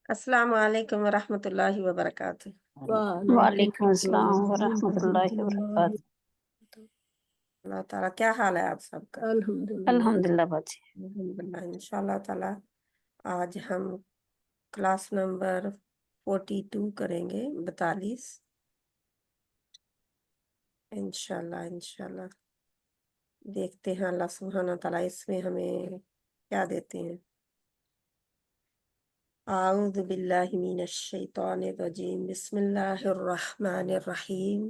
السلام علیکم ورحمۃ اللہ وبرکاتہ۔ وعلیکم السلام ورحمۃ اللہ وبرکاتہ۔ اللہ تعالیٰ، کیا حال ہے آپ سب کا؟ الحمدللہ باجی۔ الحمدللہ۔ انشاء اللہ تعالیٰ آج ہم کلاس نمبر 42 کریں گے، 42 انشاءاللہ دیکھتے ہیں اللہ سبحانہ تعالیٰ اس میں ہمیں کیا دیتے ہیں۔ اعوذ باللہ من الشیطان الرجیم، بسم اللہ الرحمن الرحیم۔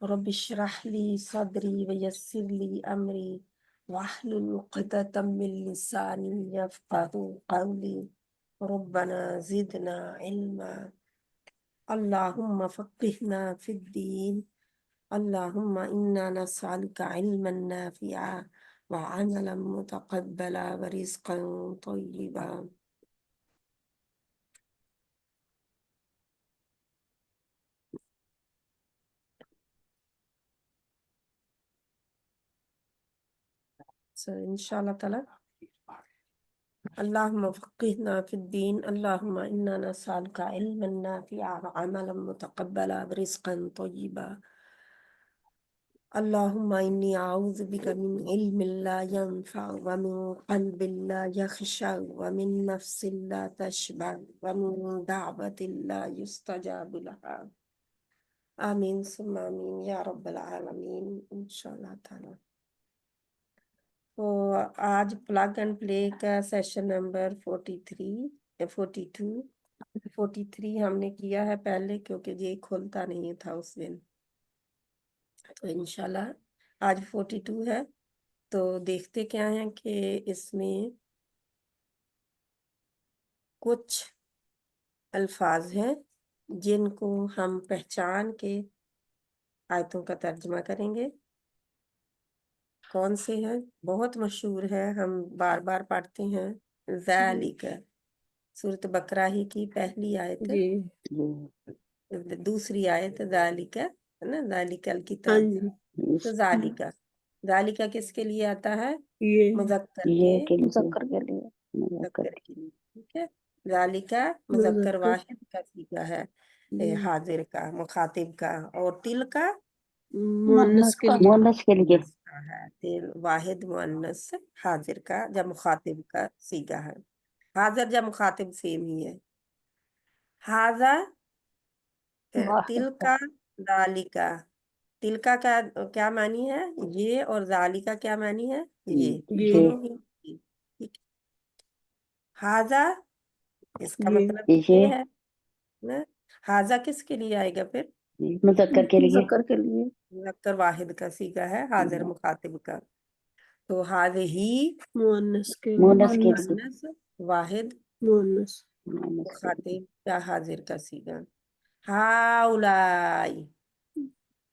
رب اشرح لي صدري ويسر لي أمري واحلل عقدة من لساني يفقهوا قولي ربنا زدنا علما اللهم فقهنا في الدين اللهم إنا نسألك علما نافعا وعملا متقبلا ورزقا طيبا۔ انشاءاللہ تعالی اللهم فقهنا في الدين اللهم إنا نسألك علما نافعا وعملا متقبلا ورزقا طيبا اللهم إني أعوذ بك من علم لا ينفع ومن قلب لا يخشع ومن نفس لا تشبع ومن دعوة لا يستجاب لها آمين ثم آمين یا رب العالمین انشاءاللہ تعالی۔ تو آج پلگ اینڈ پلے کا سیشن نمبر 43 ہم نے کیا ہے پہلے، کیونکہ یہ کھلتا نہیں تھا اس دن، تو انشاءاللہ آج 42 ہے۔ تو دیکھتے کیا ہیں کہ اس میں کچھ الفاظ ہیں جن کو ہم پہچان کے آیتوں کا ترجمہ کریں گے۔ کون سے ہیں؟ بہت مشہور ہے، ہم بار بار پڑھتے ہیں۔ ذالک سورۃ بقرہ ہی کی پہلی آیت، دوسری آیت ذالک ہے نا، ذالک الکتاب۔ تو ذالک کس کے لیے آتا ہے؟ مذکر کے مذکر کے لیے۔ ٹھیک ہے، ذالک مذکر واحد کا صیغہ ہے، حاضر کا، مخاطب کا، اور تل کا مؤنث کے لیے۔ ہے، تل واحد مؤنث حاضر کا جب مخاطب کا صیغہ ہے۔ حاضر جب مخاطب سیم ہی ہے۔ حاضر تل کا، ذالکا، تل کا کیا معنی ہے؟ یہ، اور ذالکا کیا معنی ہے؟ یہ دونوں ہی۔ حاضر اس کا مطلب یہ ہے نا، حاضر کس کے لیے آئے گا پھر؟ مذکر کے لیے۔ مذکر واحد کا صیغہ ہے، حاضر مخاطب کا۔ تو حاضی مؤنث واحد مخاطب کا حاضر کا صیغہ۔ ہاؤلائی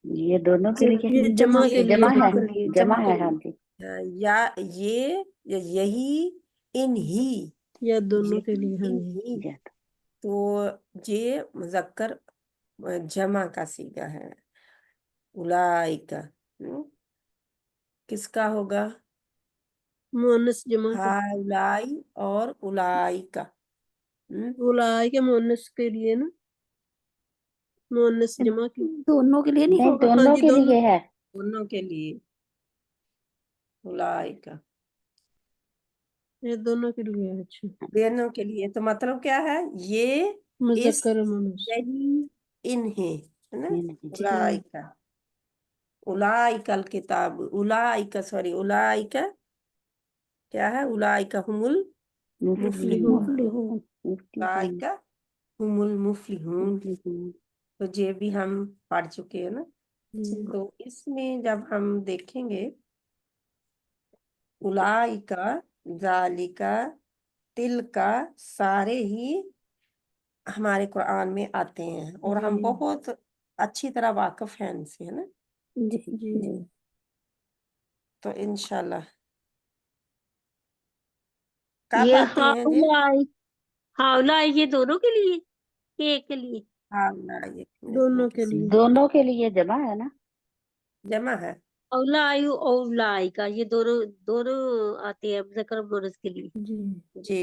یہ دونوں کے لیے جمع ہے۔ ہاں جی، یا یہ، یا یہی، انہی، یا دونوں کے لیے۔ انہی۔ تو یہ مذکر جمع کا صیغہ ہے۔ اولائک کس کا ہوگا؟ مؤنث جمع۔ ہاؤلائی اور اولائک۔ اولائک مؤنث کے لیے نا، مؤنث جمع کی دونوں کے لیے نہیں ہوگا؟ دونوں کے لیے ہے۔ دونوں کے لیے اولائک، یہ دونوں کے لیے۔ اچھا، دونوں کے لیے تو مطلب کیا ہے؟ یہ، مذکر مؤنث۔ یہی، انہیں، ہے نا۔ اولائک، اولائک الکتاب، اولائک اولائک کیا ہے؟ اولائک هم المفلحون، اولائک هم المفلحون۔ تو یہ بھی ہم پڑھ چکے ہیں نا۔ تو اس میں جب ہم دیکھیں گے اولائک، ذالک، تلک سارے ہی ہمارے قرآن میں آتے ہیں، اور ہم بہت اچھی طرح واقف ہیں ان سے، ہے نا۔ جی تو انشاءاللہ کب یہ آتے ہیں جی؟ ہاؤلائی یہ دونوں کے لیے، ایک کے لیے؟ دونوں کے لیے۔ دونوں کے لیے جمع ہے نا، جمع ہے۔ اولائی اولائی کا یہ دونوں آتے ہیں ذکر مونس کے لیے۔ جی،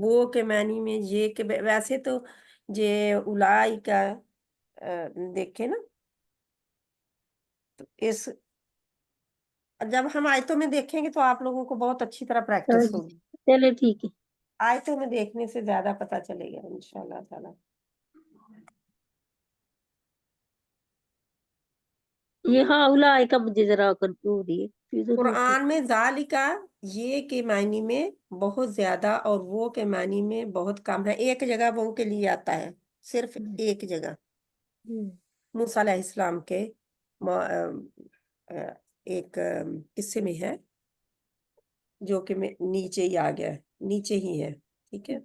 وہ کے معنی میں یہ کہ ویسے تو یہ الائی کا دیکھیں نا، تو اس جب ہم آیتوں میں دیکھیں گے تو آپ لوگوں کو بہت اچھی طرح پریکٹس ہوگی. چلے ٹھیک ہے. آیتوں میں دیکھنے سے زیادہ پتہ چلے گا انشاءاللہ تعالی. یہ ہاں اولائے کا مجھے ذرا کنفیوز ہو رہی ہے. قرآن میں ذالکا یہ کے معنی میں بہت زیادہ اور وہ کے معنی میں بہت کم ہے. ایک جگہ وہ کے لیے آتا ہے، صرف ایک جگہ موسیٰ علیہ السلام کے ایک قصے میں ہے جو کہ نیچے ہی آ گیا ہے، نیچے ہی ہے. ٹھیک ہے،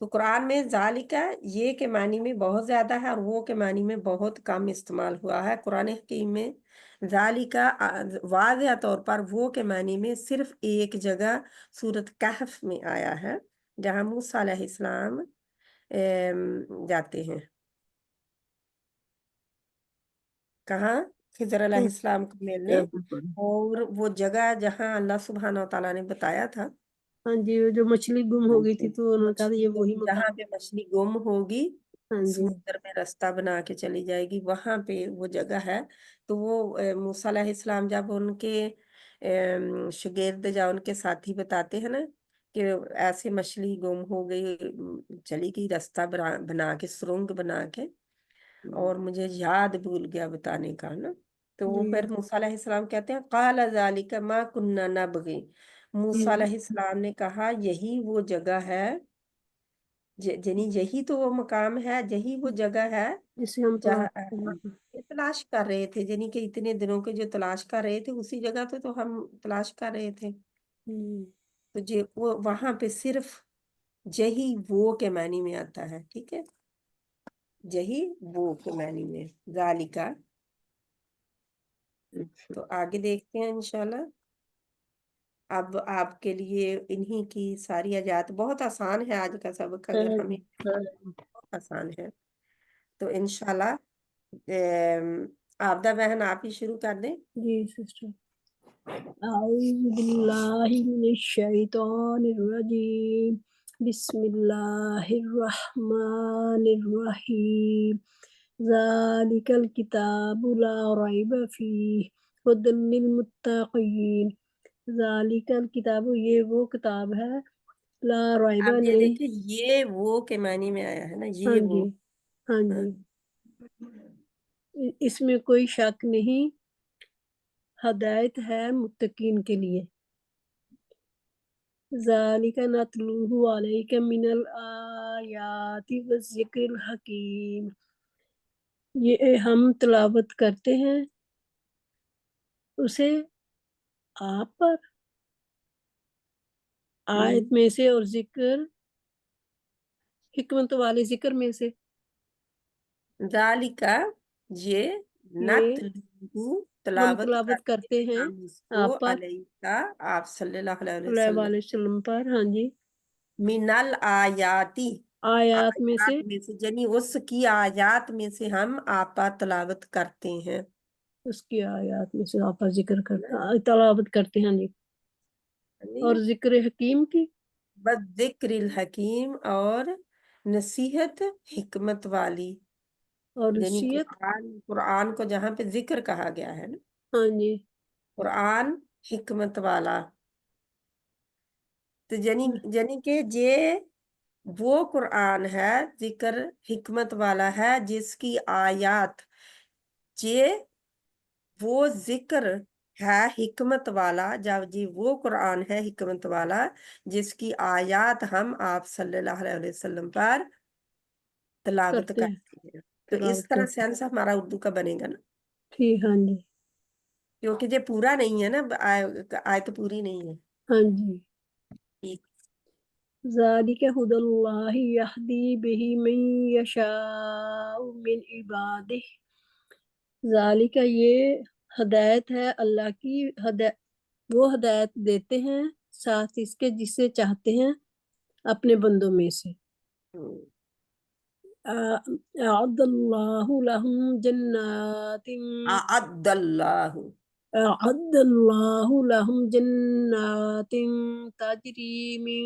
تو قرآن میں ذالکا یہ کے معنی میں بہت زیادہ ہے اور وہ کے معنی میں بہت کم استعمال ہوا ہے. قرآن حکیم میں ذالکا واضح طور پر وہ کے معنی میں صرف ایک جگہ سورۃ کہف میں آیا ہے، جہاں موسیٰ علیہ السلام جاتے ہیں. کہاں؟ خضر علیہ السلام کو ملنے، اور وہ جگہ جہاں اللہ سبحانہ وتعالیٰ نے بتایا تھا. ہاں جی، جو مچھلی گم ہو گئی تھی تو انہوں نے کہا یہ وہی جہاں مقام. پہ مچھلی گم ہوگی ہاں جی سمندر میں رستہ بنا کے چلی جائے گی، وہاں پہ وہ جگہ ہے. تو وہ موسیٰ علیہ السلام جب ان کے شاگرد یا ان کے ساتھی بتاتے ہیں نا کہ ایسے مچھلی گم ہو گئی، چلی گئی رستہ بنا کے، سرنگ بنا کے، اور مجھے یاد بھول گیا بتانے کا نا. تو وہ پھر موسیٰ علیہ السلام کہتے ہیں قال ذالک ما کننا نبغی. موسیٰ علیہ السلام نے کہا یہی وہ جگہ ہے، یعنی یہی تو وہ مقام ہے، یہی وہ جگہ ہے جسے ہم جہاں تلاش کر رہے تھے. یعنی کہ اتنے دنوں کے جو تلاش کر رہے تھے اسی جگہ تو ہم تلاش کر رہے تھے. تو وہ وہاں پہ صرف یہی وہ کے معنی میں آتا ہے. ٹھیک ہے، یہی وہ کے معنی میں ذالکا. تو آگے دیکھتے ہیں انشاءاللہ. اب آپ کے لیے انہی کی ساری آیات بہت آسان ہے. آج کا سبق اگر ہمیں بہت آسان ہے تو انشاءاللہ آبدہ بہن آپ ہی شروع کر دیں. جی سسٹر. اعوذ باللہ من الشیطان الرجیم، بسم اللہ الرحمن الرحیم. ذالک الکتاب لا ریب فیہ ھدی للمتقین. ذالک الکتاب یہ وہ کتاب ہے، لا ریب آپ یہ نہیں. دیکھیں یہ وہ کے معنی میں آیا ہے نا، ہاں یہ وہ. جی ہاں جی، اس میں کوئی شک نہیں، ہدایت ہے متقین کے لیے. ذالک نتلوہ علیک من الآیات والذکر الحکیم. یہ ہم تلاوت کرتے ہیں اسے آپ پر آیت میں سے اور ذکر حکمت والے ذکر میں سے. ذالکا یہ یہ نتلوہ ہم تلاوت تلاوت کرتے کرتے ہیں ہم اس کو آپ پر علیکا آپ صلی اللہ علیہ علیہ وسلم وسلم پر. ہاں جی، من الآیاتی آیات میں سے، آیات میں سے، یعنی اس کی آیات میں سے ہم آپ پر تلاوت کرتے ہیں. اس کی آیات میں سے آپ پر ذکر کرتے تلاوت کرتے ہیں. جی، اور ذکر حکیم کی، بس ذکر الحکیم اور نصیحت حکمت والی. اور یعنی نصیحت. قرآن کو جہاں پہ ذکر کہا گیا ہے نا، ہاں جی، قرآن حکمت والا. تو یعنی کہ یہ وہ قرآن ہے ذکر حکمت والا ہے جس کی آیات، یہ وہ ذکر ہے حکمت والا، جب جی وہ قرآن ہے حکمت والا جس کی آیات ہم آپ صلی اللہ علیہ وسلم پر تلاوت کرتے ہیں، کرتے ہیں. تو اس تلاوت طرح کرتے سینس ہمارا اردو کا بنے گا نا، ٹھیک. ہاں جی کیونکہ یہ پورا نہیں ہے نا، آیت پوری نہیں ہے. ہاں جی. ذالک ھدی اللہ یہدی بہ من یشاء من عبادہ. ذالک یہ ہدایت ہے اللہ کی، وہ ہدایت دیتے ہیں ساتھ اس کے جسے چاہتے ہیں اپنے بندوں میں سے. اعد اللہ لہم جنات. اعد اللہ أعد الله لهم جنات تجري من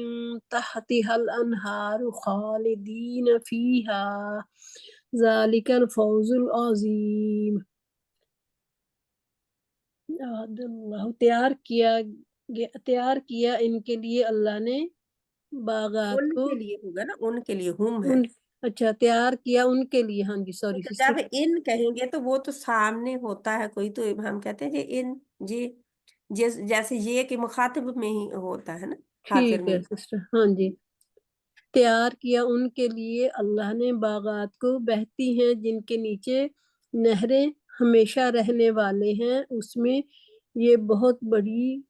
تحتها الأنهار خالدين فيها ذلك الفوز العظيم. أعد الله تیار کیا ان کے لیے اللہ نے باغات ان کو. کے لیے ہوگا نا، ان کے لیے ہم ہے، ان اچھا تیار کیا ان کے لیے. ہاں جی سوری کیونکہ سسٹر. جب ان کہیں گے تو وہ تو سامنے ہوتا ہے کوئی، تو ہم کہتے ہیں کہ ان جی، جیسے یہ کہ مخاطب میں ہی ہوتا ہے نا، حاضر ٹھیک میں. ہے سسٹر. ہاں جی تیار کیا ان کے لیے اللہ نے باغات کو بہتی ہیں جن کے نیچے نہریں ہمیشہ رہنے والے ہیں، اس میں یہ بہت بڑی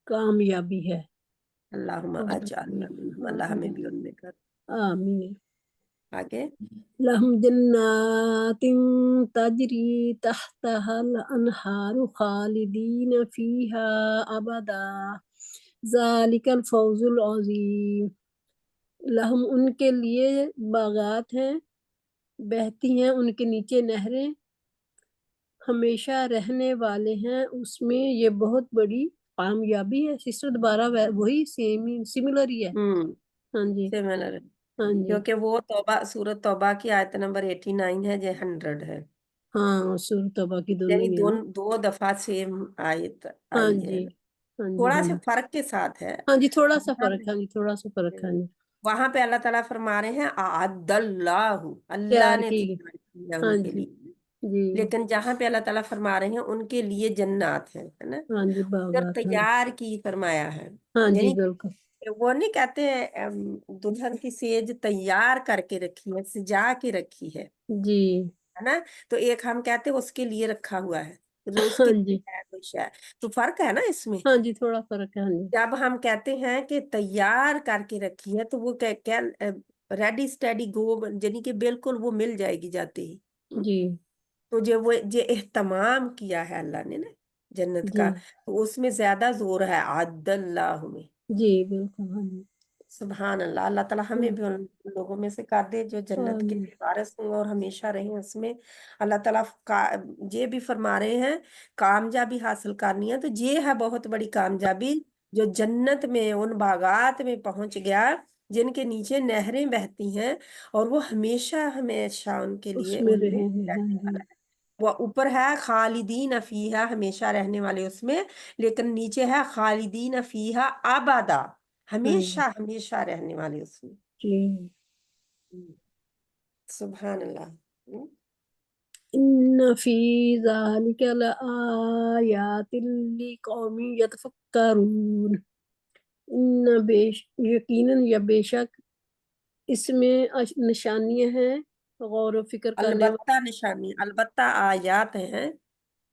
کامیابی ہے. اللہم اجعلنا منہم، اللہ ہمیں بھی ان میں کر. آمین. آگے لہم جنات تجری تحتها الانہار خالدین فیہا ابدا ذالک الفوز العظیم. لہم ان کے لیے باغات ہیں بہتی ہیں ان کے نیچے نہریں ہمیشہ رہنے والے ہیں، اس میں یہ بہت بڑی کامیابی ہے. سسٹر دوبارہ وہی سملر ہی ہے. ہاں جی سملر، ہاں جی کیونکہ وہ توبہ، سورۃ توبہ کی آیت نمبر 89 ہے، یہ 100 ہے، ہاں سورۃ توبہ کی دونوں یعنی ہی ہے نا. دو دفعہ سیم آیت ہاں آئی ہے. جی ہاں جی تھوڑا ہاں سے جی فرق کے ساتھ ہے. ہاں جی تھوڑا سا وہاں فرق ہے. ہاں جی تھوڑا سا فرق ہے. ہاں جی وہاں پہ اللہ تعالیٰ فرما رہے ہیں اعد اللہ، اللہ تیار نے کی. تیار کیا ہاں ان کے جی لیے. جی لیکن جہاں پہ اللہ تعالیٰ فرما رہے ہیں ان کے لیے جنات ہیں، ہے نا، ہاں جی ادھر باغات. ہاں جی تیار کی فرمایا ہے. ہاں جی یعنی بالکل. وہ نہیں کہتے ہیں دلہن کی سیج تیار کر کے رکھی ہے، سجا کے رکھی جی ہے نا. تو ایک ہم کہتے ہیں اس کے لیے رکھا ہوا ہے، روز ہاں کے جی لیے ہے کوئی شے. تو فرق ہے نا اس میں. ہاں جی تھوڑا فرق ہے. ہاں جی جب ہم کہتے ہیں کہ تیار کر کے رکھی ہے تو وہ کیا ریڈی اسٹیڈی گو، یعنی کہ بالکل وہ مل جائے گی جاتے ہی. جی تو جو وہ اہتمام کیا ہے اللہ نے نا جنت جی کا، تو اس میں زیادہ زور ہے عد اللہ میں. جی بالکل. ہاں جی سبحان اللہ. اللہ تعالیٰ ہمیں بھی ان لوگوں میں سے کر دے جو جنت کے آمین. وارث ہوں اور ہمیشہ رہیں اس میں. اللہ تعالیٰ یہ بھی فرما رہے ہیں کامیابی حاصل کرنی ہے تو یہ ہے بہت بڑی کامیابی، جو جنت میں ان باغات میں پہنچ گیا جن کے نیچے نہریں بہتی ہیں، اور وہ ہمیشہ ہمیشہ ان کے اس لیے میں ان میں رہے ہیں. ہاں رہنے جی والا ہے. وہ اوپر ہے خالدین فیہا، ہمیشہ رہنے والے اس میں، لیکن نیچے ہے خالدین فیہا ابدا، ہاں جی ہمیشہ ہمیشہ رہنے والے اس میں. جی. سبحان اللہ. ان فی ذالک لآیات لقوم یتفکرون. ان یقیناً یا بے شک اس میں نشانیاں ہیں غور و فکر کرنے البتہ نشانی، البتہ آیات ہیں.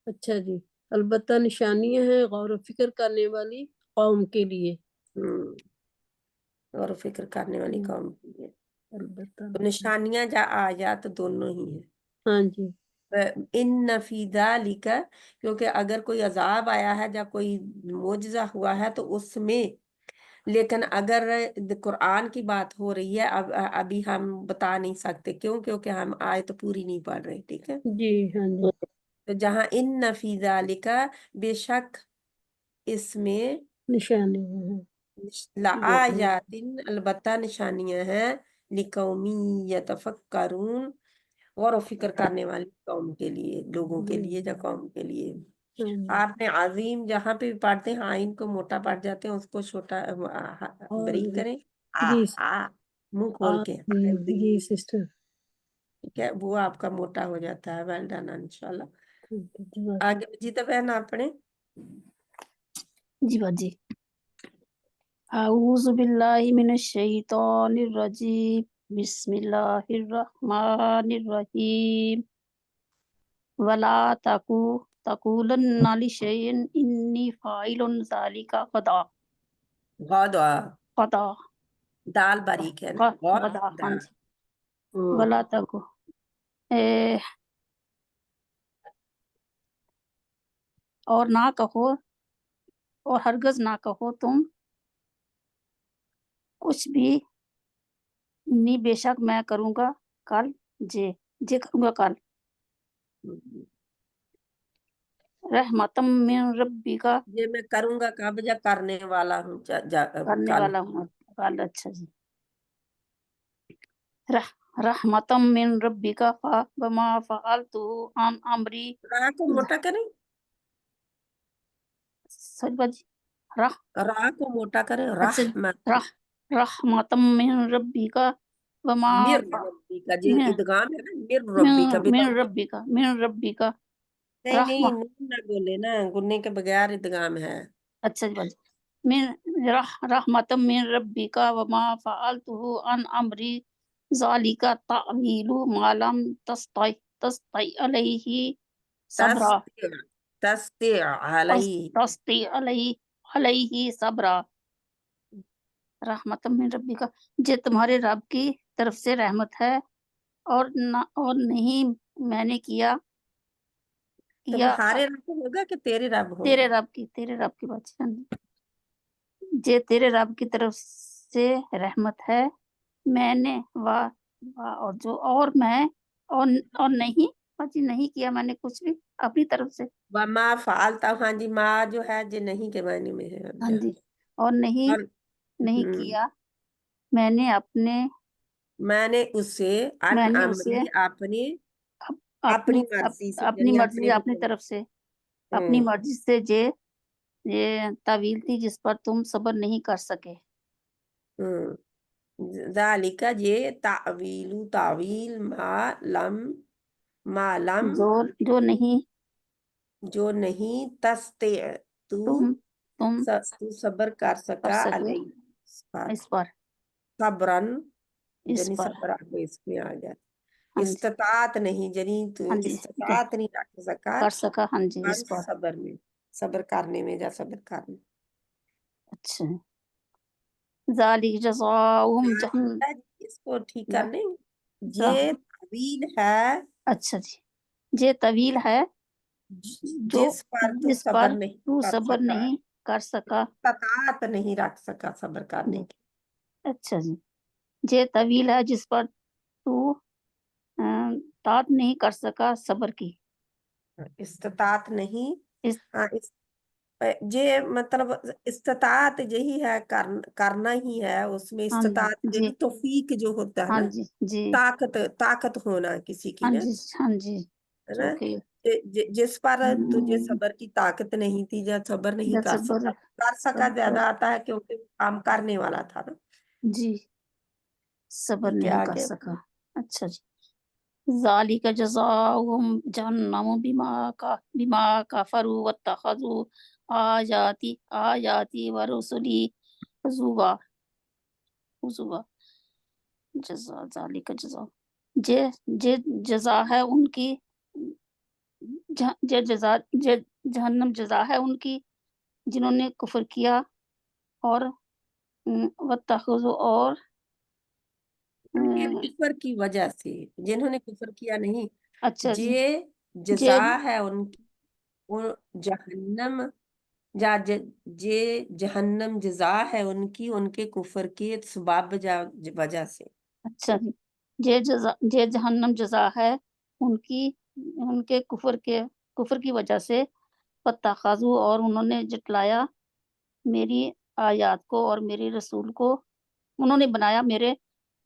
اچھا جی البتہ نشانیاں ہیں غور و فکر کرنے والی قوم کے لیے. اور فکر کرنے والی ہم، قوم کی ہے. البتہ تو نشانیاں یا آیات دونوں ہی ہیں. ہاں جی ان فی ذالک، کیونکہ اگر کوئی عذاب آیا ہے یا کوئی معجزہ ہوا ہے تو اس میں، لیکن اگر قرآن کی بات ہو رہی ہے ابھی ہم بتا نہیں سکتے کیوں، کیونکہ ہم آیت پوری نہیں پڑھ رہے. ٹھیک ہے، جی ہاں جی تو جہاں ان فی ذالک، بے شک اس میں، نشانیاں ہیں. لآیات، البتہ نشانیاں ہیں، لقومی یتفکرون، غور و فکر کرنے والی قوم کے لیے، لوگوں کے جی لیے یا قوم کے لیے. ہاں جی آپ نے عظیم جہاں پہ بھی پڑھتے ہیں آئین کو موٹا پڑھ جاتے ہیں، اس کو چھوٹا بریک اور کریں. جی منہ کھول کے جی جی سسٹر. ٹھیک ہے، وہ آپ کا موٹا ہو جاتا ہے. ویل ڈن انشاءاللہ. جی آگے جیتا بہن اپنے. جی باجی. اعوذ باللہ من الشیطان الرجیم. بسم اللہ الرحمن الرحیم. ولا تقولن لشیء انی فاعل ذلک غدا. غدا دال باریک ہے نا، غدا. ہاں دال. جی ولا تقو اور نہ کہو، اور ہرگز نہ کہو تم کچھ بھی، انی بے شک میں کروں گا کل، جے کروں گا کل. رحمتم من ربی کا یہ میں کروں گا کب جب کرنے والا ہوں کرنے کل والا ہوں کل. اچھا جی. رحمتم من ربی کا فما فعلت عن امری. راہ کو موٹا کریں، سچ بات جی. راہ کو موٹا کریں، اچھا رحمت رحمتم من ربی کا وما مر ربی کا جو من ادغام ہے نا، مر ربی کا ربی کا من ربی کا نہیں رحمہ. نون نہ بولے نا، گننے کے بغیر ادغام ہے. اچھا جی بات. من رحمتم من ربی کا وما فعلته عن امری ذالک تعویل ما لم تستطع علیہ صبرا. تستع علیہ تستطع علیہ صبرا. رحمت من ربی کا یہ تمہارے رب کی طرف سے رحمت ہے اور نہیں میں نے کیا تمہارے رب ہوگا کہ تیرے رب ہوگا؟ تیرے رب کی بات ہے. یہ تیرے رب کی طرف سے رحمت ہے. میں نے اور جو اور میں اور نہیں کیا میں نے کچھ بھی اپنی طرف سے. وما فعلتا، ہاں جی، ما جو ہے جو نہیں کے معنی میں ہے. ہاں جی. اور نہیں کیا میں نے میں نے اسے میں نے اسے اپنی مرضی سے، اپنی یعنی مرضی اپنی حکم طرف سے اپنی مرضی سے یہ طویل تھی جس پر تم صبر نہیں کر سکے. ذالک یہ تعویل ما لم جو نہیں تستطع تم تو صبر کر سکا سکے علیہ اس پر صبرن، اس یعنی پر. صبر آپ کو اس میں آ گیا. ہاں جی. استطاعت نہیں، یعنی تو ہاں جی. استطاعت نہیں رکھ سکا کر سکا. ہاں جی. اس پر. صبر میں، صبر کرنے میں یا صبر کرنے. اچھا. ذالک جزاؤہم جہنم. اس کو ٹھیک کرنے، یہ طویل ہے. اچھا جی. یہ طویل ہے جس پر تو صبر نہیں تو کر صبر سکا، نہیں کر سکا. استطاعت نہیں رکھ سکا صبر کرنے کی. اچھا جی. یہ طویل ہے جس پر تو طاعت نہیں کر سکا صبر کی. استطاعت نہیں، یہ مطلب استطاعت یہی ہے، کرنا ہی ہے. اس میں ہاں استطاعت جی. یعنی توفیق جو ہوتا ہے ہاں نا، جی. جی. طاقت ہونا کسی کی ہاں نا، جی. ہاں جی. ہے نا. جس پر تجھے صبر کی طاقت نہیں تھی یا صبر نہیں کر سکا زیادہ آتا ہے کیونکہ کام کرنے والا تھا نا. جی. صبر ٹھیک ہے نہیں کر آگے. سکا. اچھا جی. ذالک جزاؤہم جہنم بما کفروا واتخذوا آیاتی ورسلی حضوا. ذالک جزا یہ جزا ہے ان کی، جہنم جزا ہے ان کی جنہوں نے کفر کیا اور واتخذوا اور کفر کی وجہ سے، جنہوں نے کفر کیا نہیں. اچھا جی. یہ جزا ہے ان کی، جہنم جہنم جزا ہے ان کی، ان کے کفر کی سبب وجہ سے. اچھا جی. یہ جہنم جزا ہے ان کے کفر کی وجہ سے. واتخذوا اور انہوں نے جٹلایا میری آیات کو اور میرے رسول کو، انہوں نے بنایا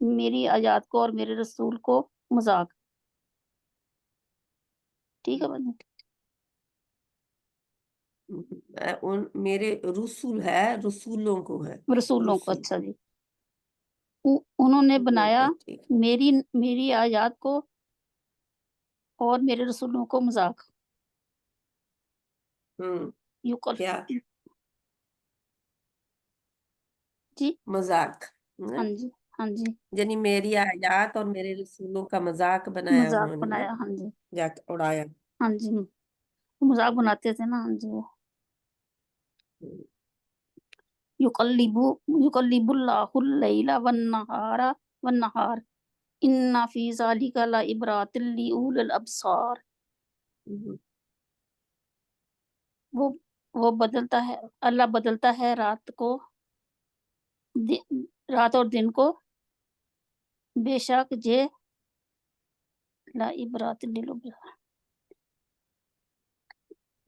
میری آیات کو اور میرے رسول کو مذاق. ٹھیک ہے بھائی. میرے رسول ہے، رسولوں کو ہے، رسولوں کو. رسول. اچھا جی. انہوں نے بنایا ٹھیک. میری آیات کو اور میرے رسولوں کو مذاق. کیا جی. مذاق. ہاں جی. ہاں جی. یعنی میری آیات اور میرے رسولوں کا مذاق بنایا مذاق انہوں نے نا، بنایا. ہاں جی. جا کے اڑایا. ہاں جی. مذاق بناتے تھے نا. ہاں جی. وہ یقلب اللہ اللیل والنہار ان فی ذلک لعبرات لأولی الابصار. وہ بدلتا ہے، اللہ بدلتا ہے رات اور دن کو، بے شک یہ لعبرات للابصار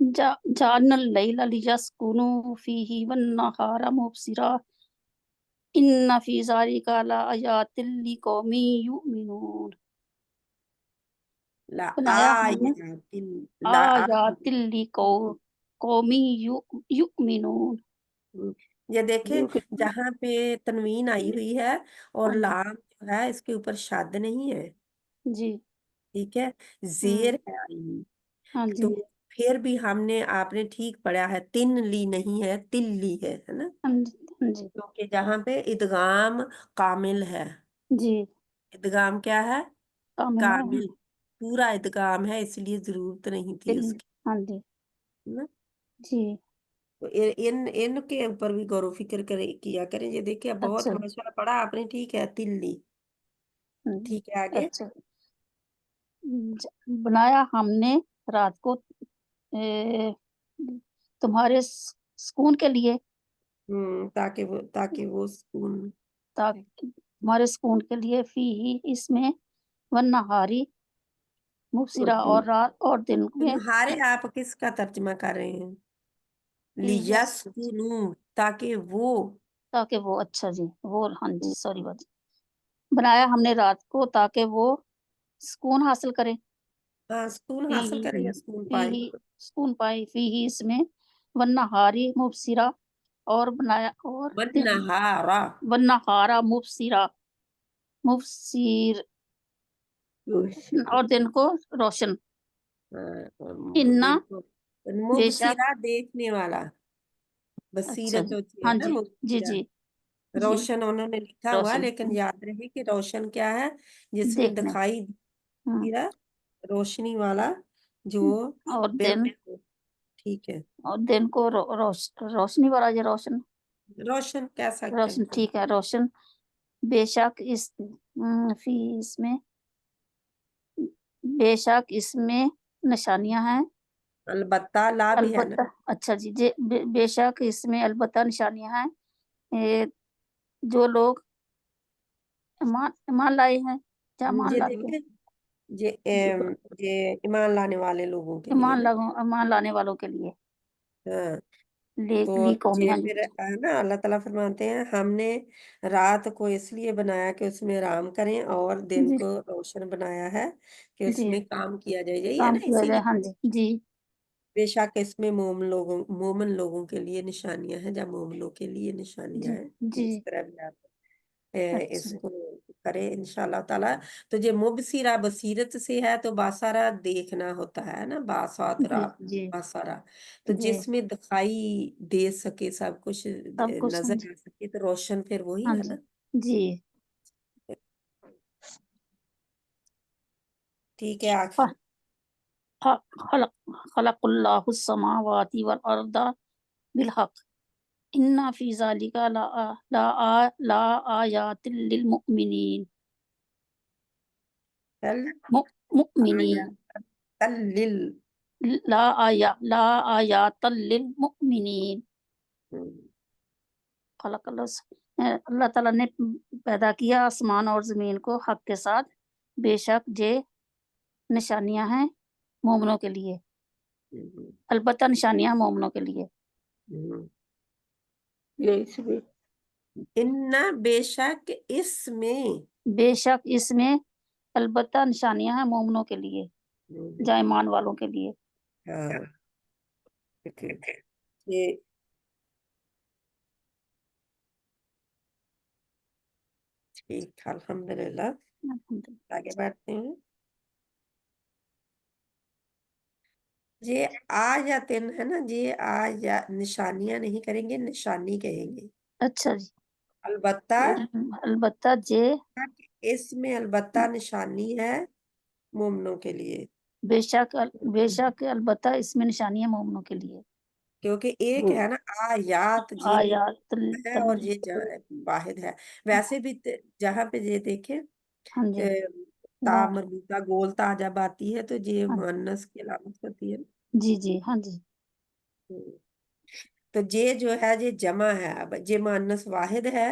جعلنا الليل ليسكنوا فيه والنهار مبصرا إن في ذلك لآيات لقوم يؤمنون. بنایا ہم نے آیات لقوم یؤمنون. یہ دیکھیں جہاں پہ تنوین آئی ہوئی ہے اور ہاں جی. لام جو ہے اس کے اوپر شد نہیں ہے، جی. ٹھیک ہے، زیر ہے آئی ہوئی، ہاں تو جی. پھر بھی آپ نے ٹھیک پڑھا ہے، تن لی نہیں ہے، تل لی ہے نا، ہاں جی. ہاں جی. کیونکہ جہاں پہ ادغام کامل ہے، جی. ادغام کیا ہے؟ کامل ہے. کامل، پورا ادغام ہے، اس لیے ضرورت نہیں تھی اس کی ہاں جی. نا؟ جی. تو ان کے اوپر بھی غور و فکر کیا کریں. یہ دیکھیں بہت اچھا. ماشاءاللہ پڑھا آپ نے، ٹھیک ہے، تلی، ٹھیک ہے، آگے. اچھا. بنایا ہم نے رات کو تمہارے سکون کے لیے، تاکہ وہ سکون، تمہارے سکون کے لیے، فی ہی اس میں، والنہاری مبصرہ اور رات اور دن میں. تمہارے آپ کس کا ترجمہ کر رہے ہیں؟ لیسکنوا، تاکہ وہ اچھا جی، وہ ہاں جی سوری بات. بنایا ہم نے رات کو تاکہ وہ سکون حاصل کرے، ہاں سکون حاصل کریں یا سکون فی پائے. ہی سکون پائے، فی ہی اس میں، والنہاری مبصرہ اور بنایا اور والنہارا، والنہارا مبصرہ مبصر اور دن کو روشن. انا بے شک، مبصرہ دیکھنے والا، اچھا بصیرت جی. ہوتی ہے ہاں نا جی. جی مبصرہ. جی. جی روشن انہوں نے لکھا ہوا، روشن لیکن یاد رہے کہ روشن کیا ہے؟ جس میں دیکھنے. دکھائی ہاں. دیا، روشنی والا جو اور دن، بالکل ٹھیک ہے، اور دن کو روشنی والا یا روشن، روشن کہہ سکتے روشن ہیں. ٹھیک ہے، روشن. بے شک اس فی اس میں، بے شک اس میں نشانیاں ہیں. البتہ لا بھی ہے نا. البتہ اچھا جی. بے شک اس میں البتہ نشانیاں ہیں جو لوگ ایمان لائے ہیں، کیا ایمان یہ لاتے ہیں، دیکھیں یہ ایمان لانے والے لوگوں کے لیے نا. ایمان لانے والوں کے لیے. ہاں تو لی قومی. یہ ہاں پھر جی. نا اللہ تعالیٰ فرماتے ہیں ہم نے رات کو اس لیے بنایا کہ اس میں آرام کریں، اور دن جی. کو روشن بنایا ہے کہ اس جی. میں کام کیا جائے. یہی ہے کام نا، کیا اسی جائے. ہاں لیے جی. جی. بے شک اس میں مومن لوگوں کے لیے نشانیاں ہیں، یا مومنوں کے لیے نشانیاں جی. ہیں. جی. اس طرح بھی آپ اچھا. اس کو کرے انشاءاللہ تعالی. تو یہ مبصرہ بصیرت سے ہے، تو باسارا دیکھنا ہوتا ہے نا، جی. باساترا جی. باسارا، تو جی. جس میں دکھائی دے سکے، سب کچھ سب کچھ. ہاں نظر جی. آ سکے، تو روشن پھر وہی ہاں ہے جی. نا. جی. ٹھیک ہے، آخر خلق اللہ السماوات والارض بالحق ان فی ذلک لآیات للمؤمنین. مؤمنین. تلل لآیات للمؤمنین. خلق اللہ تعالیٰ نے پیدا کیا آسمان اور زمین کو حق کے ساتھ، بے شک یہ نشانیاں ہیں مومنوں کے لیے، البتہ نشانیاں مومنوں کے لیے. ان بے شک اس میں، بے شک اس میں البتہ نشانیاں ہیں مومنوں کے لیے، یا ایمان والوں کے لیے. ہاں یہ ٹھیک، الحمدللہ. آگے بڑھتے ہیں. یہ یا تن ہے نا، یہ یا نشانیاں نہیں کریں گے، نشانی کہیں گے. اچھا جی. البتہ البتہ اس میں البتہ نشانی ہے مومنوں کے لیے، بے شک البتہ اس میں نشانی ہے مومنوں کے لیے. کیونکہ ایک ہے نا آیات، یہ آیات ہے اور یہ واحد ہے. ویسے بھی جہاں پہ یہ دیکھیں ہاں جی. تا مربوطہ گول تا جب آتی ہے تو یہ ہاں. مؤنث کی علامت ہوتی ہے. جی جی. ہاں جی. تو یہ جو ہے یہ جمع ہے، اب یہ مؤنث واحد ہے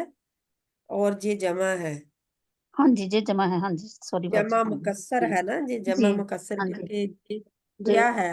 اور یہ جمع ہے، ہاں جی. یہ جمع ہے. ہاں جی سوری بات جمع جی. مکسر ہے نا، یہ جمع جی. مکسر ہاں جی. کر کے جی کیا ہے،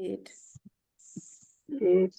8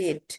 8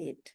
8।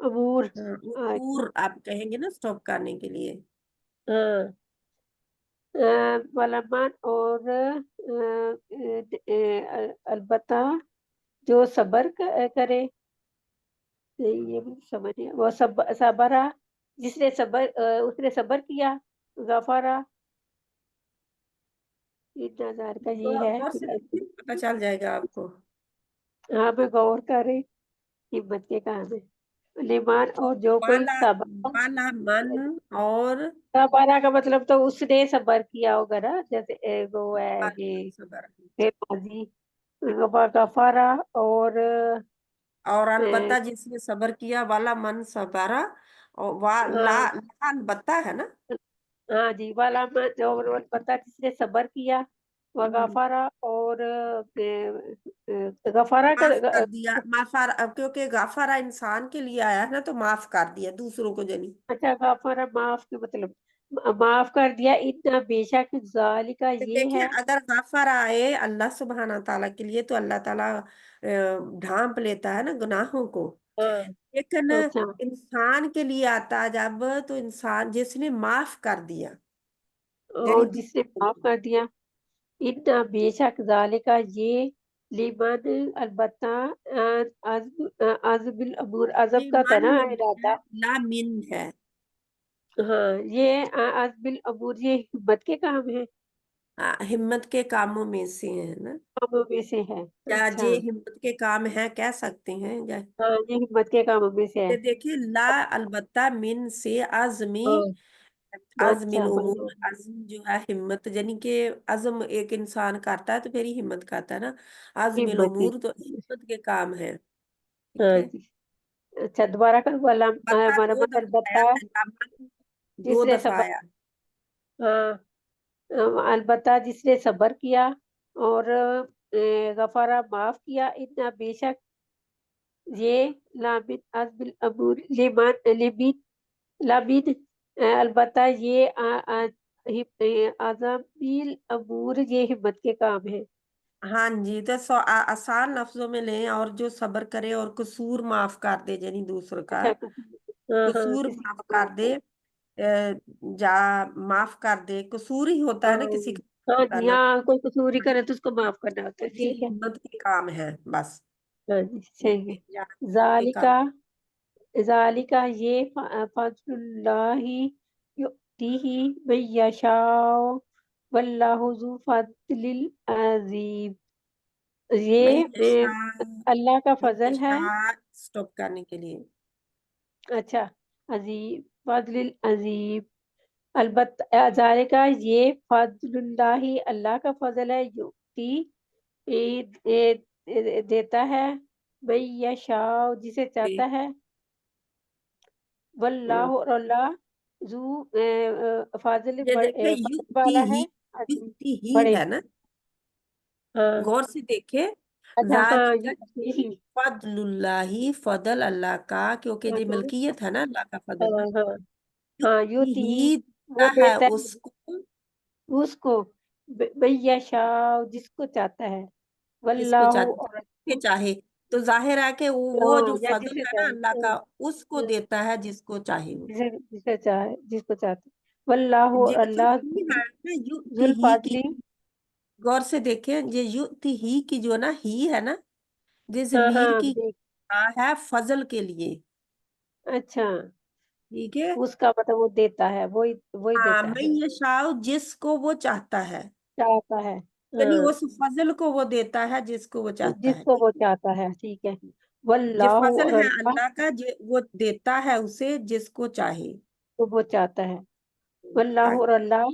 امور امور آپ کہیں گے نا اسٹاپ کرنے کے لیے. ولمن اور البتہ جو صبر کرے. یہ بھی سمجھ نہیں، وہ صبرا جس نے صبر اس نے صبر کیا. غفارا انتظار کا یہ ہے. غور سے دیکھیے، پتہ چل جائے گا آپ کو. ہاں میں غور کر رہی، ہمت کے کام ہے. لمن اور جو کوئی والا من اور صبر کا مطلب تو اس نے صبر کیا ہوگا نا، جیسے وہ ہے یہ صبر. ماضی. غفارا اور اور البتہ جس نے صبر کیا، والا من صبرا، اور لا البتہ ہے نا. ہاں جی، والا من اور البتہ جس نے صبر کیا. وغفارا اور غفارا کا معاف کر دیا. کیونکہ غفارہ انسان کے لیے آیا ہے نا، تو معاف کر دیا دوسروں کو جنی. اچھا، غفارا معاف کے مطلب معاف کر دیا. اتنا بے شک ذالک یہ دیکھیں ہے. اگر غفر آئے اللہ سبحانہ تعالیٰ کے لیے تو اللہ تعالیٰ ڈھانپ لیتا ہے نا گناہوں کو. ہاں لیکن اچھا، انسان کے لیے آتا جب تو انسان جس نے معاف کر دیا، یعنی اور جس نے معاف کر دیا. اتنا بے شک ذالک یہ لمن البتہ عزب العبور عزب یہ کا تھا من نا نہیں ارادہ. ہے، لا من ہے. ہاں یہ عزب العبور یہ ہمت کے کام ہے، ہمت کے کاموں میں سے ہے نا. کاموں میں سے ہے. کیا اچھا یہ ہمت کے کام ہیں کہہ سکتے ہیں ہاں یہ ہمت کے کاموں میں سے ہے. یہ دیکھیے لا البتہ من سے عزمی، ہاں عزم اچھا الامور. عزم جو ہے ہمت، یعنی کہ عزم ایک انسان کرتا ہے تو پھر ہی ہمت کرتا ہے نا. عزم ہمت کی. الامور تو ہمت کے کام ہے. ٹھیک ہاں ہے. جی. اچھا دوبارہ کر بتا دو مرمت دفعہ البتہ آیا ہے، لمن جس دو نے دفعہ صبر. آیا. ہاں البتہ جس نے صبر کیا اور غفارہ معاف کیا. اتنا بے شک یہ لامن عزب العبور لامن البتہ یہ عزم العبور یہ ہمت کے کام ہے. ہاں جی، تو آسان لفظوں میں لیں، اور جو صبر کرے اور قصور معاف کر دے، یعنی دوسروں کا اچھا ہاں ہاں قصور کسی معاف کر دے. جا معاف کر دے، قصور ہی ہوتا ہے نا کسی کا ہاں جی کرنا. ہاں کوئی قصور ہی کرے تو اس کو معاف کرنا ہوتا ہے. یہ ٹھیک ہے. ہمت کے کام ہے بس. ہاں جی صحیح ہے. یا ہمت کے کام. ذالکا یہ فضل اللہ یؤتیہ من یشاء واللہ ذو فضل عظیم. یہ اللہ کا فضل ہے. اسٹاپ کرنے کے لیے. اچھا عظیم فضل عظیم. البتہ ذالکا یہ فضل اللہ اللہ کا فضل ہے. یؤتی دیتا ہے من یشاء جسے چاہتا ہے. واللہ اور اللہ ذو فضل یہ دیکھیں والا ہے. یؤتی ہی بڑے ہے نا. ہاں غور سے دیکھے. اچھا ہاں یہی فضل اللہ، فضل اللہ کا، کیونکہ یہ ملکیت ہے نا اللہ کا فضل. ہاں ہاں ہاں یؤتی ہی وہ ہے دیتا اس کو اس کو من یشاء جس کو چاہتا ہے. جس کو واللہ اور چاہتے چاہے. تو ظاہر ہے کہ وہ جو یا فضل جسے ہے نا اللہ چاہے کا، اس کو دیتا ہے جس کو چاہے وہ. جسے چاہے جس کو چاہتے. واللہ اور یہ جو اللہ ہی ہے نا ذو یؤتی ہی کی، الفضل. غور سے دیکھیں یہ یؤتی ہی کی جو نا ہی ہے نا، یہ ہاں ضمیر ہاں کی ہے فضل کے لیے. اچھا ٹھیک ہے. اس کا مطلب وہ دیتا ہے، وہی ہاں، دیتا ہے، من یشاء جس کو وہ چاہتا ہے، چاہتا ہے. یعنی ہاں اس فضل کو وہ دیتا ہے جس کو وہ چاہتا جس ہے. کو وہ چاہتا ہے. ٹھیک ہے. یہ واللہ فضل اور ہے اللہ اللہ کا، وہ دیتا ہے اسے جس کو چاہے. کو وہ چاہتا ہے. واللہ اور اللہ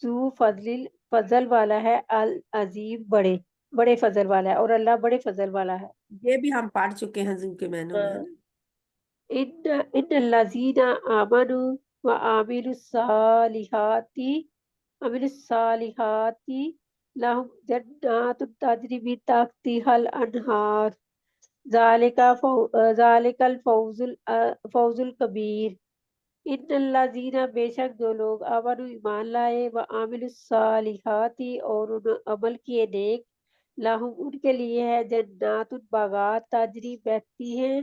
ذو فضل والا ہے. العظیم بڑے فضل والا ہے. اور اللہ بڑے فضل والا ہے. یہ بھی ہم پڑھ چکے ہیں ذو کے معنوں میں، ہے نا. ان الذین آمنوا وعملوا الصالحات لهم جنات تجری من تحتها الانہار ذالک الفوز الکبیر. ان الذین بے شک جو لوگ آمنوا ایمان لائے وعملوا الصالحات اور عمل کیے نیک، لہم ان کے لیے ہے جنات باغات تجری بہتی ہیں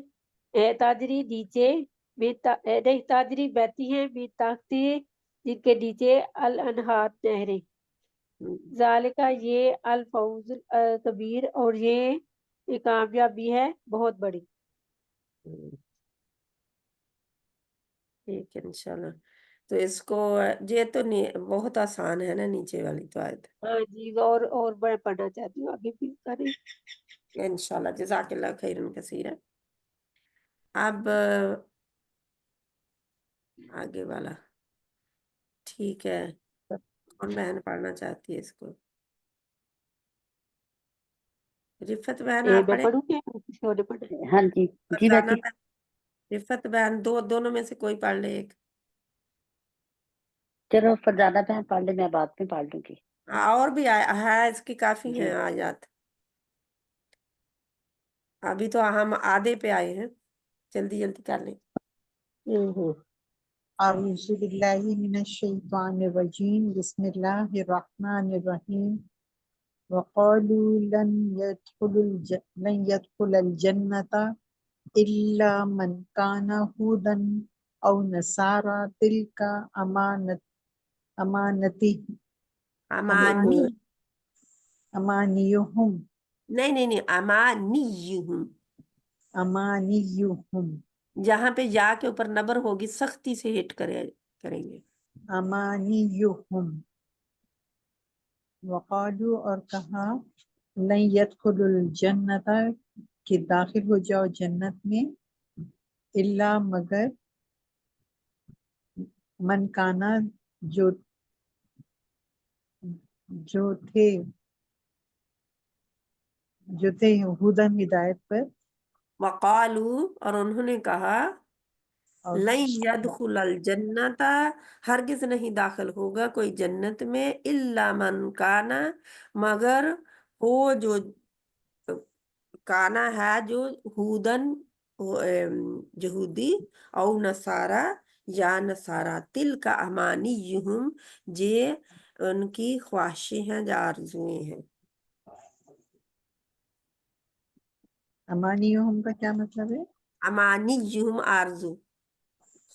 تاجری نیچے نہیں تاجری بہتی ہیں بھی تاختی جن کے نیچے الانہار نہریں ذالکہ یہ الفوز کبیر اور یہ کامیابی ہے بہت بڑی ٹھیک ہے انشاءاللہ. تو اس کو یہ تو بہت آسان ہے نا نیچے والی تو آیت. ہاں جی اور میں پڑھنا چاہتی ہوں آگے بھی کریں انشاءاللہ جزاک اللہ خیرن کثیرا. اب آگے والا ٹھیک ہے. کون بہن پڑھنا چاہتی ہے اس کو؟ رفت بہن آپ میں پڑھیں؟ پڑھوں گی کسی اور نے پڑھنا ہاں جی جی فرزانہ باجی بہن، رفت بہن دونوں میں سے کوئی پڑھ لے ایک. چلو فرزانہ بہن پڑھ لے میں بعد میں پڑھ لوں گی. اور بھی ہے اس کی کافی جی ہیں آیات. ابھی تو ہم آدھے پہ آئے ہیں، جلدی جلدی کر لیں. اعوذ باللہ من الشیطان الرجیم بسم اللہ الرحمن الرحیم وقالوا لن يدخل الجنة إلا من كان هودا أو نصارى تلك امانی أمانيهم نہیں امانیہم. أمانيهم جہاں پہ یا کے اوپر نبر ہوگی سختی سے ہٹ کریں گے. أمانيهم وقالوا اور کہا لن يدخل الجنت کہ داخل ہو جاؤ جنت میں الا مگر من کانا جو تھے ہدن ہدایت پر وقالو اور انہوں نے کہا اور لن يدخل الجنت ہرگز نہیں داخل ہوگا کوئی جنت میں الا من کانا مگر وہ جو کانا ہے جو ہودن یہودی او نصارا یا نصارا تل کا امانیہم یہ ان کی خواہشیں ہیں یا آرزویں ہیں. امانیہم کا کیا مطلب ہے؟ امانیہم آرزو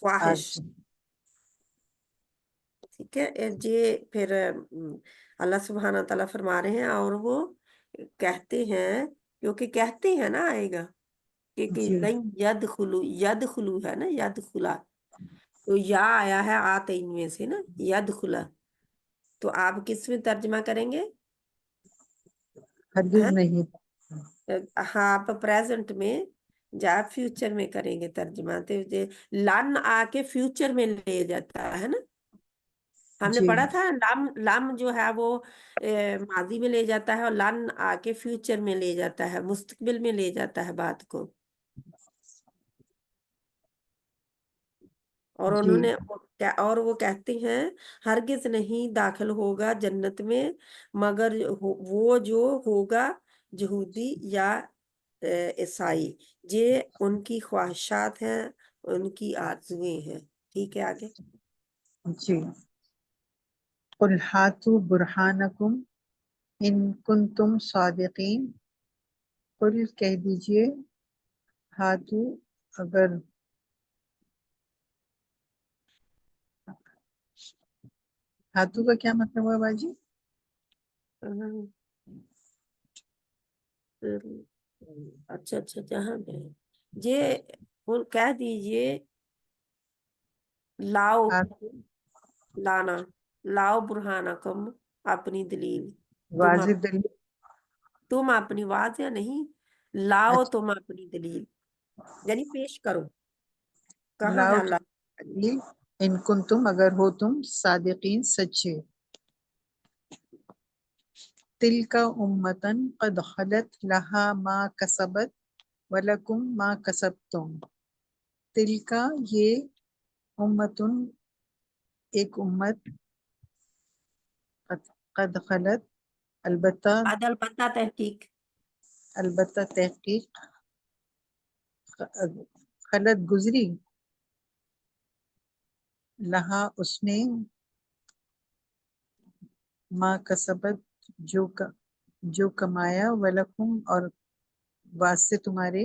خواہش. آرزو. ٹھیک ہے یہ پھر اللہ سبحانہ تعالیٰ فرما رہے ہیں اور وہ کہتے ہیں کیونکہ کہتے ہیں نا آئے گا کہ جی لن یدخلو ہے نا یدخلا تو یا آیا ہے آتین میں سے نا یدخلا تو آپ کس میں ترجمہ کریں گے؟ ہرگز ہاں نہیں. آپ پریزنٹ میں جا فیوچر میں کریں گے ترجمہ تو لن آ کے فیوچر میں لے جاتا ہے نا. ہم نے جی پڑھا تھا لام جو ہے وہ ماضی میں لے جاتا ہے اور لن آ کے فیوچر میں لے جاتا ہے مستقبل میں لے جاتا ہے بات کو. اور جی انہوں نے اور وہ کہتے ہیں ہرگز نہیں داخل ہوگا جنت میں مگر وہ جو ہوگا یہودی یا عیسائی یہ ان کی خواہشات ہیں ان کی آرزویں ہیں. ٹھیک ہے آگے. جی قل ہاتوا برہانکم ان کنتم صادقین قل کہہ دیجئے ہاتو اگر ہاتو کا کیا مطلب ہوا باجی؟ اچھا جہاں پہ یہ کہہ دیجئے لاؤ ہاتو لانا لاؤ برہانکم اپنی دلیل واضح دلیل. تم اپنی واضح نہیں لاؤ اچھا تم اپنی دلیل یعنی پیش کرو. کہاں ہے لاؤ اللہ؟ دلیل ان کنتم اگر ہو تم صادقین سچے. تلک امتن قد خلت لہا ما کسبت ولکم ما کسبتم. تلک یہ امتن ایک امت قد خلت البتہ تحقیق خلت گزری لہا اس نے ما کسبت جو کمایا ولکم اور واسطے تمہارے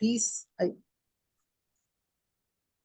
30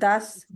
10,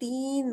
3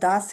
10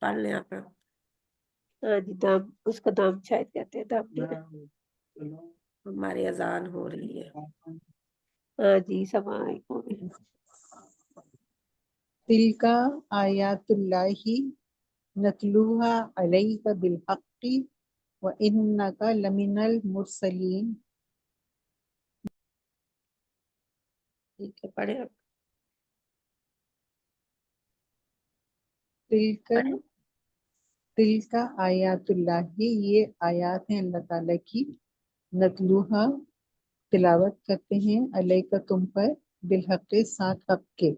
پڑھ لیں آپ. ہاں جی دام اس کا دام شاید کہتے ہیں دام دینا. ہماری اذان ہو رہی ہے. ہاں جی سماع کو تلک آیات اللہ نتلوها علیک بالحق وانک لمن المرسلین. ٹھیک ہے پڑھیں آپ. تلک تلک آیات اللہ، یہ آیات ہیں اللہ تعالیٰ کی، نتلوہا تلاوت کرتے ہیں، علیک تم پر، بالحق ساتھ حق کے،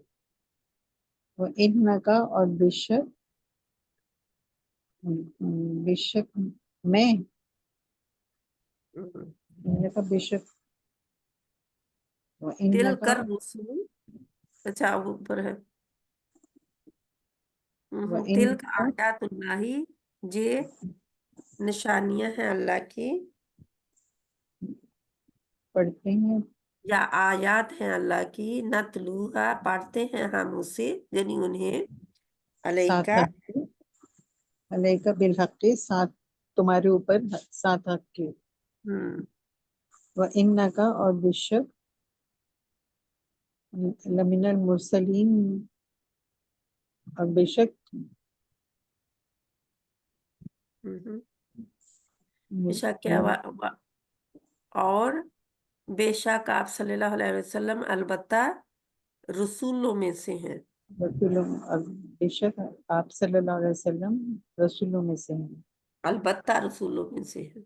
وَإِنَّكَ اور بے شک میں، بے شک تل وَإِنَّكَ کر رسول، اچھا وہ اوپر ہے. تل کا وَإِنَّكَ آیات اللہ، یہ نشانیاں ہیں اللہ کی، پڑھتے ہیں یا آیات ہیں اللہ کی، نتلوہا پڑھتے ہیں ہم اسے، یعنی انہیں، ساتھ علیکا حق کے، علیک بالحق کے ساتھ تمہارے اوپر ساتھ حق کے، وَإِنَّكَ اور بے شک لمن المرسلین اور بے شک بے شک کیا اور بے شک آپ صلی اللہ علیہ وسلم البتہ رسولوں میں سے ہیں. رسولوں، بے شک آپ صلی اللہ علیہ وسلم رسولوں میں سے ہیں. البتہ رسولوں میں سے ہیں.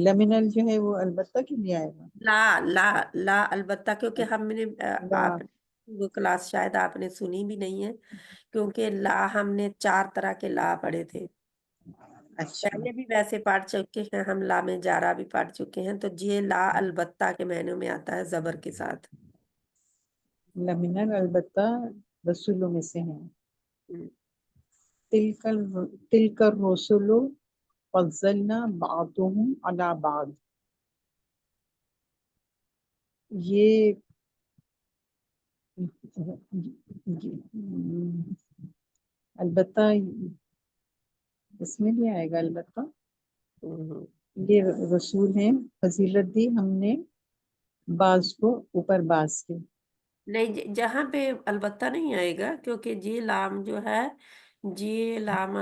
لمنل جو ہے وہ البتہ کے لیے آئے گا. لا لا لا البتہ، کیونکہ ہم نے لا آپ وہ کلاس شاید آپ نے سنی بھی نہیں ہے، کیونکہ لا ہم نے 4 طرح کے لا پڑھے تھے. اچھا، پہلے بھی ویسے پڑھ چکے ہیں ہم، لام جارہ بھی پڑھ چکے ہیں. تو یہ لا البتہ کے معنوں میں آتا ہے زبر کے ساتھ. لمنل البتہ رسولوں میں سے ہیں. ہم، تلک الرسل فضلنا بعضهم علی بعض، یہ البتہ اس میں بھی آئے گا البتہ، ہم. یہ رسول ہیں، فضیلت دی ہم نے بعض کو اوپر بعض کے. نہیں جہاں پہ البتہ نہیں آئے گا، کیونکہ یہ لام جو ہے یہ لام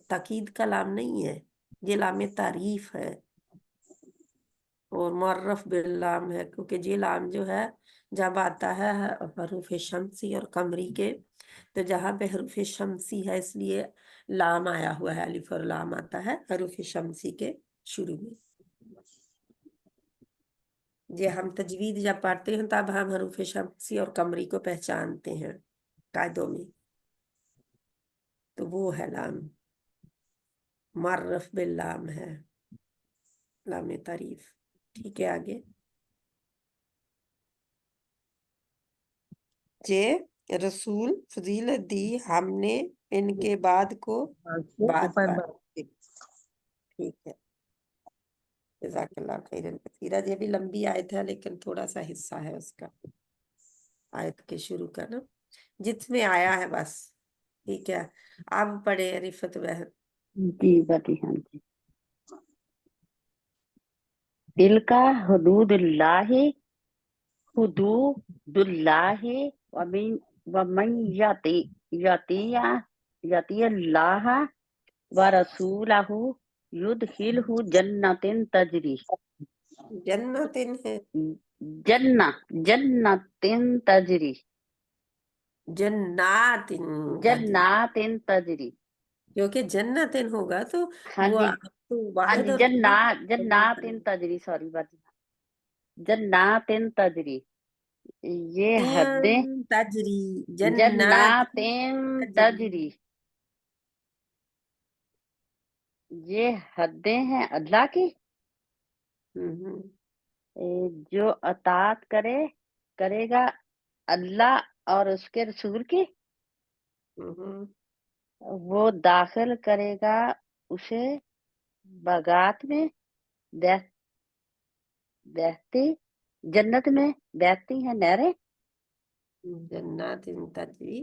تاکید کا لام نہیں ہے، یہ لام تعریف ہے اور معرف باللام ہے. کیونکہ یہ لام جو ہے جب آتا ہے حروف شمسی اور قمری کے، تو جہاں پہ حروف شمسی ہے اس لیے لام آیا ہوا ہے، الف اور لام آتا ہے حروف شمسی کے شروع میں. یہ ہم تجوید جب پڑھتے ہیں تب ہم حروف شمسی اور قمری کو پہچانتے ہیں قاعدوں میں. تو وہ ہے لام، معرف باللام ہے، لام تعریف. ٹھیک ہے آگے. یہ رسول فضیلت دی ہم نے ان کے بعد کو بعض کو بعد اوپر پر. بعض کے. ٹھیک ہے، جزاک اللہ خیرا کثیرا. یہ بھی لمبی آیت ہے لیکن تھوڑا سا حصہ ہے اس کا، آیت کے شروع کا نا، جس میں آیا ہے بس. ٹھیک ہے، اب پڑھے رفت بہن. جی بتی ہاں جی. دل کا حدود اللہ، حدود اللہ ومن یاتی اللہ ورسولہ یدخلہ جنت تجری جنتن ہے، جنت تجری جناتن تجری، جنات تجری. کیونکہ جنتن ہوگا تو ہاں وہ جی، تو ہاں واحد جی، اور جنات تجری، سوری بات، جنات تجری. یہ حدیں تجری، جنات جنات تجری، یہ حدیں ہیں اللہ کی جو اطاعت کرے گا اللہ اور اس کے رسول کی، وہ داخل کرے گا اسے باغات میں بہتی جنت میں بہتی ہیں نہریں. جنات تجری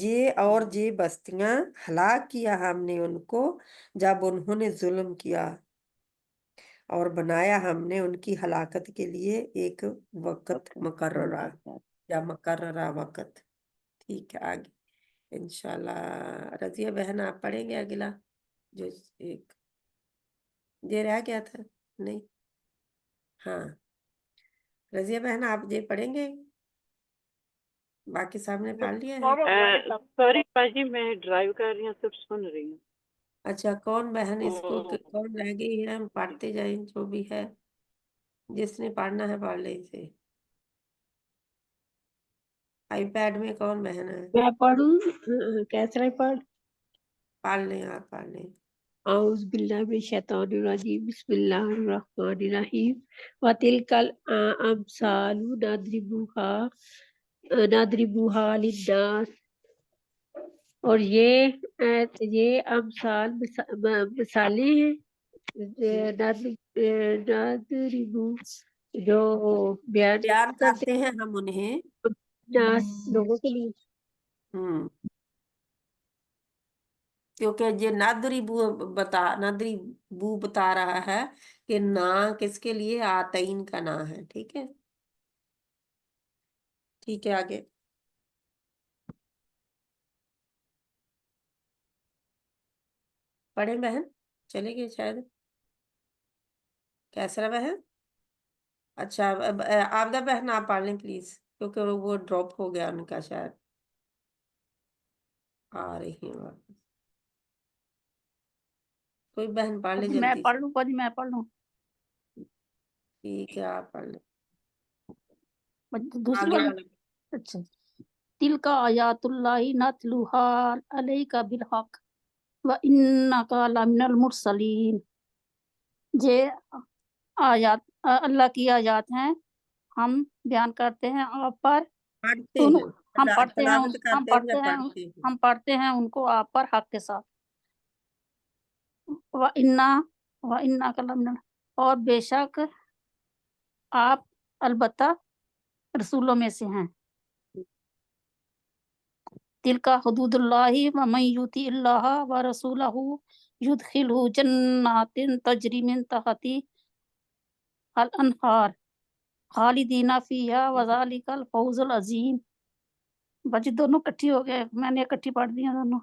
یہ اور یہ بستیاں ہلاک کیا ہم نے ان کو جب انہوں نے ظلم کیا، اور بنایا ہم نے ان کی ہلاکت کے لیے ایک وقت مقررہ یا مقررہ وقت۔ ٹھیک ہے، آگے انشاءاللہ رضیہ بہن آپ پڑھیں گے اگلا جو ایک یہ رہ گیا تھا؟ نہیں، ہاں رضیہ بہن آپ یہ پڑھیں گے؟ باقی سامنے پڑھ لیا ہے؟ سوری باجی میں ڈرائیو کر رہی ہوں، صرف سن رہی ہوں۔ اچھا، کون بہن اس کو کون رہ گئی ہے؟ ہم پڑھتے جائیں جو بھی ہے، جس نے پڑھنا ہے پڑھ لیں اسے۔ آئی پیڈ میں کون بہن ہے؟ میں پڑھوں؟ کیسرا پڑھ؟ پڑھ لیں، آپ پڑھ لیں۔ اعوذ باللہ من الشیطان الرجیم، بسم اللہ الرحمن الرحیم۔ وَتِلْكَ الْأَمْثَالُ نَضْرِبُهَا لِلنَّاسِ، اور یہ امثال مثالیں ہیں، نَضْرِبُ جو بیان بیان کرتے کرتے ہیں ہم انہیں۔ ہیں لوگوں کے لیے۔ ہوں کیونکہ یہ نادری بو بتا رہا ہے کہ نا کس کے لیے؟ آتئین کا نا ہے۔ ٹھیک ہے، ٹھیک ہے، آگے پڑھیں بہن، چلے گئے شاید کیسرا بہن۔ اچھا آبدہ بہن آپ پڑھ لیں پلیز، کیونکہ وہ ڈراپ ہو گیا ان کا، شاید آ رہی ہیں واپس۔ کوئی بہن پڑھ لے میں جلدی پڑھ سے۔ لوں باجی، میں پڑھ لوں ٹھیک ہے، آپ پڑھ لیں دوسری آگے والی۔ والا۔ اچھا، تلک آیات اللہ نتلوہا علیک بالحق وانک لمن المرسلین، یہ آیات اللہ کی آیات ہیں، ہم بیان کرتے ہیں آپ پر، پڑھتے ہیں، ہم پڑھتے ہیں تلاوت ہم کرتے ہیں یا پڑھتے ہیں پڑھتے ہیں؟ ہم پڑھتے ہیں ان کو آپ پر حق کے ساتھ۔ وَإِنَّكَ لَمِنَ، اور بے شک آپ البتہ رسولوں میں سے ہیں۔ تلک حدود اللہ ومن یطع اللہ ورسولہ یدخلہ جنات تجری من تحتها الانہار خالدین فیہا وذالک الفوز العظیم۔ بچی دونوں کٹھی ہو گئے، میں نے اکٹھی پڑھ دی ہیں دونوں۔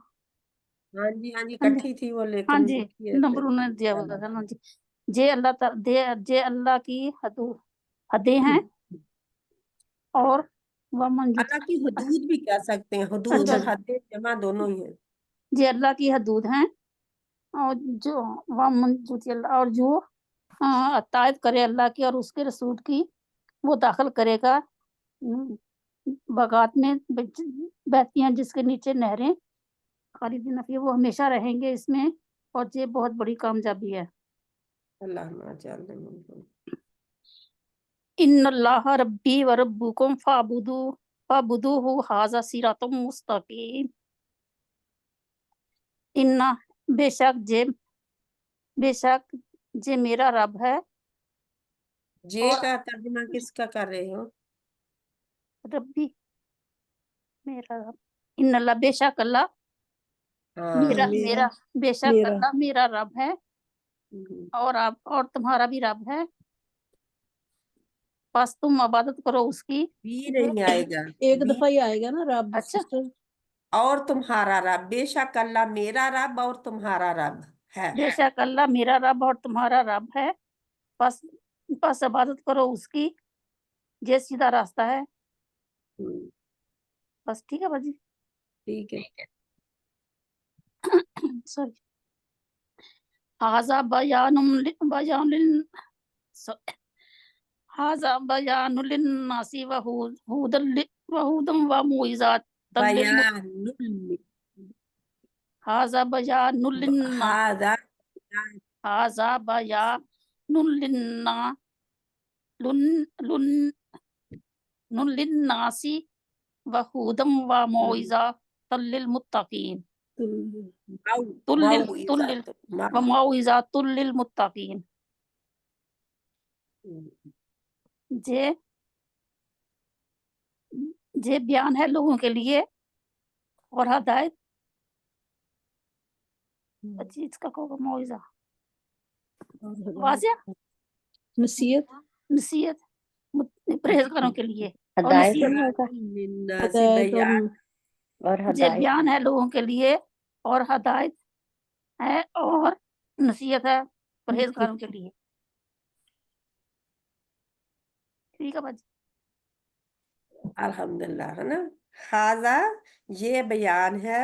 ہاں جی، ہاں جی، ہاں جی، کٹھی تھی وہ، ہاں لیکن جی، یہ نمبر انہوں نے دیا ہوا تھا نا جی۔ جے اللہ کی حدیں ہیں، اور ومن یطع، اللہ کی حدود بھی کہہ سکتے ہیں، حدود اور حد جمع دونوں ہی ہیں۔ جے اللہ کی حدود ہیں، اور جو ومن یطع اللہ، اور جو اطاعت کرے اللہ کی اور اس کے رسول کی، وہ داخل کرے گا باغات میں بہتی ہیں جس کے نیچے نہریں، خالدین فیہا، وہ ہمیشہ رہیں گے اس میں، اور یہ بہت بڑی کامیابی ہے۔ اللہم اجعلنا منہم۔ ان اللہ ربی و ربکم فاعبدوہ ھذا صراط مستقیم۔ ان بے شک جے میرا رب ہے، جے اور کا ترجمہ کس کا کر رہے ہو؟ ربی میرا رب، ان اللہ بے شک اللہ ہاں، بے شک اللہ میرا رب ہے، ہم، اور اور تمہارا بھی رب ہے، بس تم عبادت کرو اس کی۔ بھی نہیں آئے گا، ایک بھی، دفعہ ہی آئے گا نا رب اچھا، سسٹر۔ اور تمہارا رب، بے شک اللہ میرا رب اور تمہارا رب ہے۔ بے شک اللہ میرا رب اور تمہارا رب ہے، بس عبادت کرو اس کی، یہ سیدھا راستہ ہے۔ ہم، بس ٹھیک ہے باجی، ٹھیک ہے۔ سوری۔ ھذا بیان للناس وہدی وموعظۃ بیان ھذا بیان ہذا للناس وہدی وموعظۃ للمتقین موعظۃ، وموعظۃ للمتقین۔ یہ بیان ہے لوگوں کے لیے، اور ہدایت چیز کا کو موعظہ واضح نصیحت نصیحت پرہیزگاروں کے لیے اور ہدایت نصیحت نہیں ہوگا للناس ہدایت اور بیان اور یہ ہدایت بیان ہے لوگوں کے لیے اور ہدایت ہے اور نصیحت ہے پرہیزگاروں کے لیے. ٹھیک ہے باجی. الحمدللہ ہے نا. ہاذا یہ بیان ہے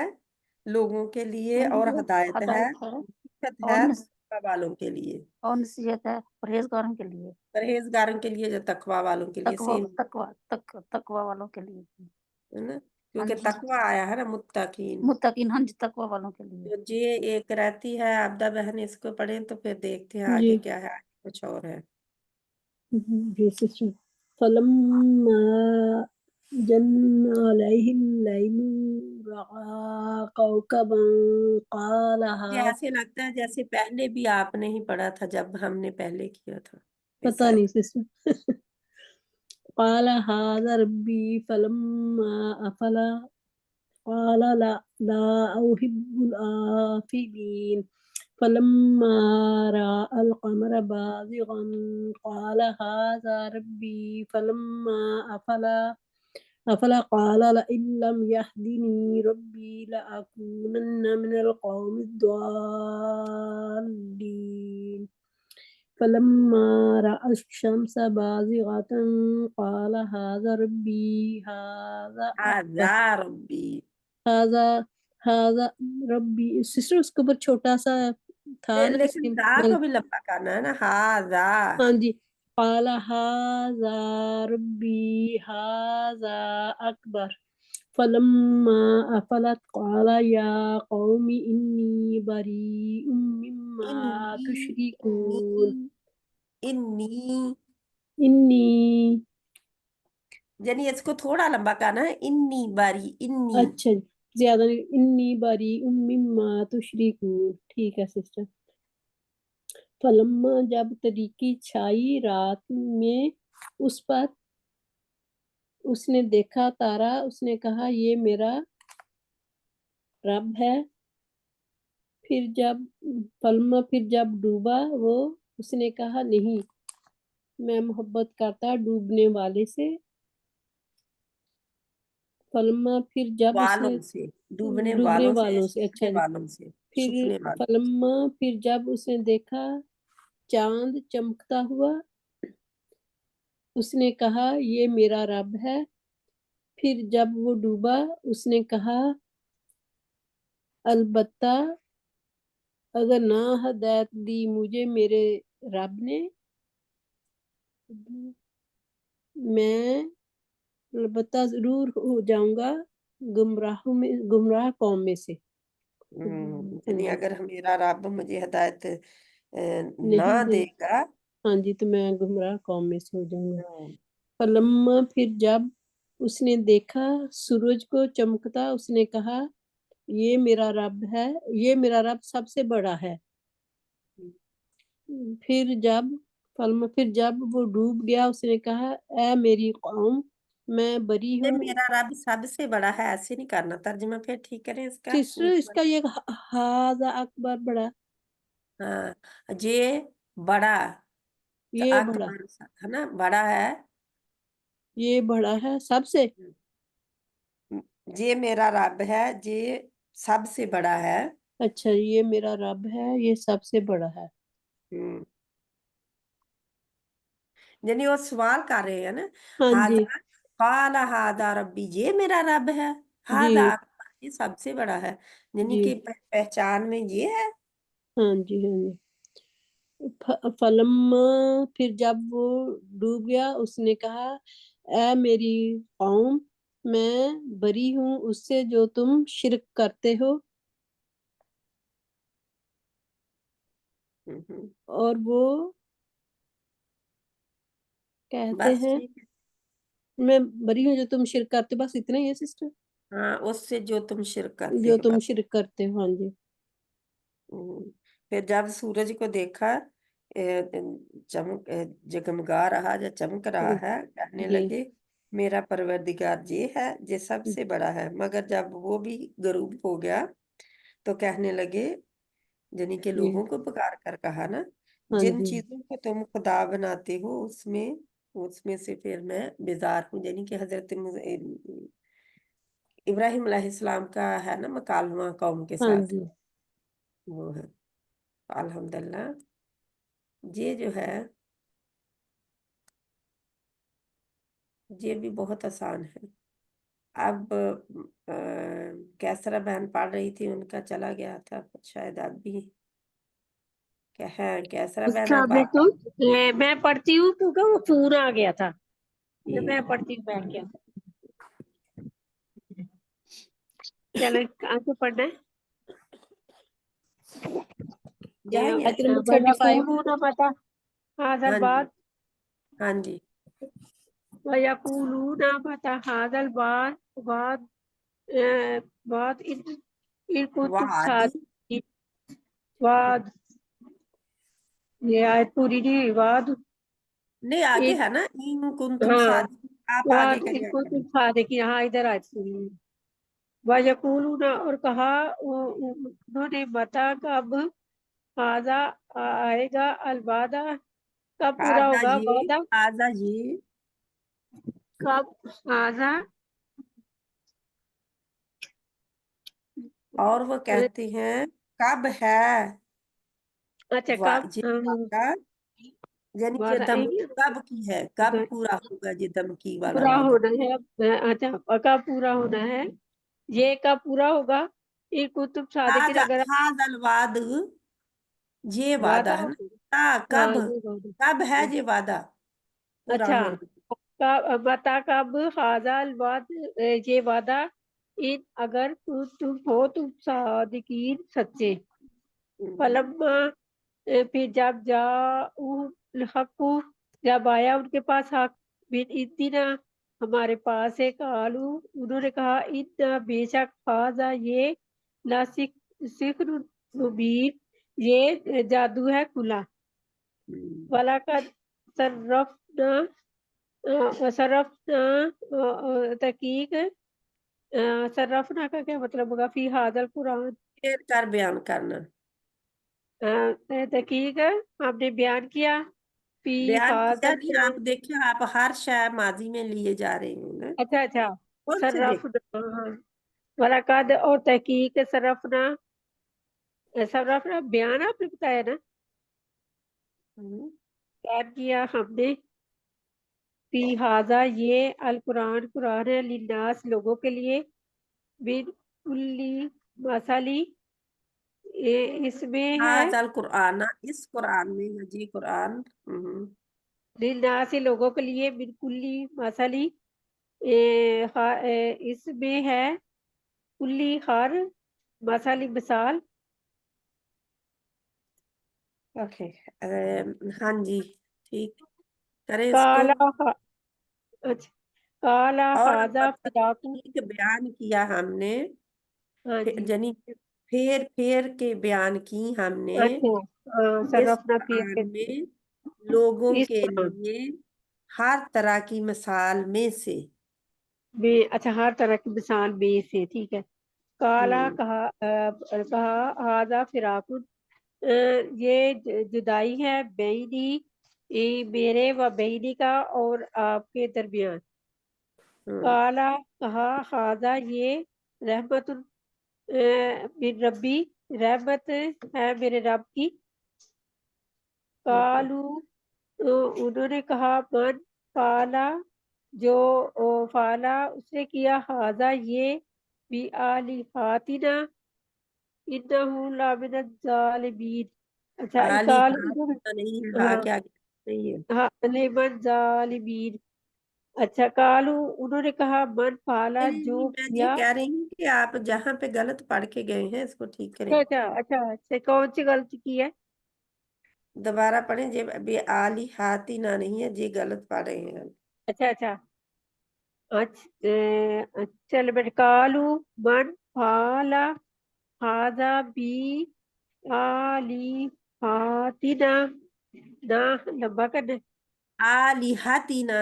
لوگوں کے لیے اور ہدایت ہے ہدایت ہے نصیحت اور ہے تقوی والوں کے لیے اور نصیحت ہے پرہیزگاروں کے لیے. پرہیزگاروں کے لیے جو تقوی والوں کے لیے سیم تقوی والوں کے لیے. ہے نا کیونکہ ہاں جی. تقوی آیا ہے نا متقین. متقین ہاں جی تقوی والوں کے لیے. تو جی ایک رہتی ہے عابدہ بہن اس کو پڑھیں تو پھر دیکھتے ہیں جی آگے کیا ہے آگے کچھ اور ہے. جی سسٹر. فلما جن علیہ اللیل رأى کوكبا قال مجھے ایسے لگتا ہے جیسے پہلے بھی آپ نے ہی پڑھا تھا جب ہم نے پہلے کیا تھا. پتہ نہیں سسٹر. قال هذا ربي فلما أفل قال لا أحب الآفلين فلما رأى القمر بازغا قال هذا ربي فلما أفل قال لئن لم يهدني ربي لأكونن من القوم الضالين فلما رأى الشمس بازغة قال هذا ربي هذا ربی هذا ربی. سسٹر اس کے اوپر چھوٹا سا تھا نا لیکن دا کو بھی لمبا کرنا ہے نا. ہاذا ہاں جی. قال هذا ربي هذا أكبر فلما أفلت قال يا قوم إني بريء مما تشركون انی إني یعنی اس کو تھوڑا لمبا کرنا ہے. انی باری انی اچھا زیادہ نہیں. إني بريء مما تشركون. ٹھیک ہے سسٹر. فلما جب تاریکی چھائی رات میں اس پر اس نے دیکھا تارا اس نے کہا یہ میرا رب ہے. پھر جب ڈوبا وہ اس نے کہا نہیں میں محبت کرتا ڈوبنے والے سے. فلما پھر جب اس نے والوں سے ڈوبنے والوں سے. اچھا چھپنے جی. والوں سے پھر چھپنے والوں فلما پھر جب اس نے دیکھا چاند چمکتا ہوا اس نے کہا یہ میرا رب ہے. پھر جب وہ ڈوبا اس نے کہا البتہ اگر نہ ہدایت دی مجھے میرے رب نے میں البتہ ضرور ہو جاؤں گا گمراہ قوم میں سے. یعنی اگر میرا رب مجھے ہدایت نہ نہیں دے گا ہاں جی تو میں گمراہ قوم میں سے ہو جاؤں گا. فلما پھر جب اس نے دیکھا سورج کو چمکتا اس نے کہا یہ میرا رب ہے یہ میرا رب سب سے بڑا ہے. پھر جب وہ ڈوب گیا اس نے کہا اے میری قوم میں بری یہ ہوں. میرا رب سب سے بڑا ہے ایسے نہیں کرنا. ترجمہ پھر ٹھیک کریں اس کا. سسٹر اس کا یہ ہاذا اکبر بڑا ہاں یہ بڑا تو یہ بڑا اکبر ہے نا بڑا ہے. یہ بڑا ہے سب سے. یہ میرا رب ہے یہ سب سے بڑا ہے. اچھا یہ میرا رب ہے یہ سب سے بڑا ہے. یعنی وہ سوال کر رہے ہیں نا. ہاں جی ہاذا قال ہاذا ربی یہ میرا رب ہے. جی ہاذا اکبر یہ سب سے بڑا ہے. یعنی جی کہ پہچان میں یہ ہے. ہاں جی ہاں جی. فلما پھر جب وہ ڈوب گیا اس نے کہا اے میری قوم میں بری ہوں اس سے جو تم شرک کرتے ہو. اور وہ کہتے بس ہیں ٹھیک ہے. میں بری ہوں جو تم شرک کرتے ہو. بس اتنا ہی ہے سسٹر. ہاں اس سے جو تم شرک کرتے جو ہو. تم بس شرک کرتے ہو. ہاں جی. پھر جب سورج کو دیکھا جگمگا رہا یا چمک رہا ہے کہنے جی لگے میرا پروردگار یہ ہے جو سب سے بڑا ہے، مگر جب وہ بھی غروب ہو گیا تو کہنے لگے، یعنی کہ لوگوں کو پکار کر کہا نا، ہاں جن جی چیزوں کو تم خدا بناتے ہو اس میں سے پھر میں بیزار ہوں، یعنی کہ حضرت ابراہیم علیہ السلام کا ہے نا مکالمہ قوم کے ہاں ساتھ، جی وہ ہے الحمدللہ۔ یہ جو ہے یہ بھی بہت آسان ہے۔ اب کیسرا بہن پڑھ رہی تھی، ان کا چلا گیا تھا، شاید اب بھی کیا ہے کیسرا بہن اب السلام آپ علیکم، میں پڑھتی ہوں کیونکہ وہ فون آ گیا تھا، میں ٹھیک پڑھتی ہوں بیٹھ کے۔ چلیں کہاں سے پڑھنا ہے؟ جائیں گے آیت نمبر 35 وَيَقُولُونَ مَتَى هَذَا ہاں جی الْوَعْدُ ہاں جی وَيَقُولُونَ مَتَى هَذَا الْوَعْدُ إِن كُنتُمْ وعد صَادِقِينَ۔ وعد، یہ آیت پوری نہیں ہوئی، وعد نہیں آگے ان ہے نا، ان کنتم ہاں صادقین، آپ آگے وعد ان کریں كنتم صادقین، ہاں ادھر آیت پوری ہوئی۔ وَيَقُولُونَ، اور کہا انہوں نے، متا کب، ہاذا آئے گا، الوعدہ کب پورا ہوگا وعدہ، آزا یہ کب ہاذا اور وہ کہتے ہیں کب ہے اچھا کب یہ وعدہ، یعنی کہ وعدہ دھمکی کب کی ہے، کب پورا ہوگا یہ دھمکی والا پورا وعدہ۔ ہونا ہے، اچھا کب پورا ہونا ہے، یہ کب پورا ہوگا، یہ کتب صادقین، اگر ہاذا الوعد، یہ وعدہ وعدہ ہے نا، ہاں کب یہ وعدہ، کب ہے یہ وعدہ پورا اچھا ہونا۔ متا کب ہاذا الوعد، یہ وعدہ، ان اگر تم ہو تم صادقین سچے، فلما، پھر جب الحق، جب آیا ان کے پاس حق، من عندنا، ہمارے پاس ہے، قالوا، انہوں نے کہا، ان بے شک، ہاذا یہ، سحر مبین، یہ جادو ہے کھلا، وَلَقَدْ صرفنا تحقیق، صرفنا کا کیا مطلب ہوگا، فی ھذا القرآن، پھر کر بیان کرنا، تحقیق ہم نے بیان کیا، فی بیان ھذا کیا نہیں، القرآن، آپ دیکھیں آپ ہر شے ماضی میں لیے جا رہے ہیں نا، اچھا اچھا، کون سے دیکھ صرفنا، وَلَقَدْ، اور تحقیق، صرفنا بیان آپ نے بتایا نا، بیان کیا ہم نے، فی ھذا یہ القرآن، قرآن ہے، للناس لوگوں کے لیے، من کلی مثلی، اس میں ہے، ھذا القرآن، اس قرآن میں یہ قرآن للناس لوگوں کے لیے، من کلی مثلی، اس میں ہے، کلی ہر، مثلی مثال، اوکے ہاں جی ٹھیک کریں اس کو، کالا، اچھا، کالا اور ھذا فراق، ٹھیک بیان کیا ہم نے، ہاں جی، یعنی پھیر پھیر کے بیان کی ہم نے اچھا، اس صرفنا پھر قرآن میں لوگوں اس کے قرآن لیے ہر طرح کی مثال میں سے، میں، اچھا ہر طرح کی مثال میں سے، ٹھیک ہے، کالا کہا ھذا فراق، یہ جدائی ہے، بینی، میرے و بینی کا، اور آپ کے درمیان، کالا کہا ھذا یہ، رحمت من ربی، رحمت ہے میرے رب کی، کالو، انہوں نے کہا، من فعلا، جو فعلا اس نے کیا، ھذا یہ، بآلہتنا، انہ لمن الظالمین، اچھا عالی کال، ہاتھ نہیں ہے، ہاں کیا نہیں ہے، ہاں لمن ظالمین، اچھا کالو، انہوں نے کہا، من فعلا، نہیں، جو میں یہ کیا، کہہ رہی ہوں کہ آپ جہاں پہ غلط پڑھ کے گئے ہیں اس کو ٹھیک کریں، اچھا اچھا اچھا، کون سی غلطی کی ہے، دوبارہ پڑھیں، جب ابھی عالی ہاتھی نہ نہیں ہے جی غلط پڑھ رہے ہیں، اچھا اچھا، چل بیٹھ، کالو، من فعلا ھذا بی آلہتنا، نہ لمبا کرنا، عالی ہاتھی نہ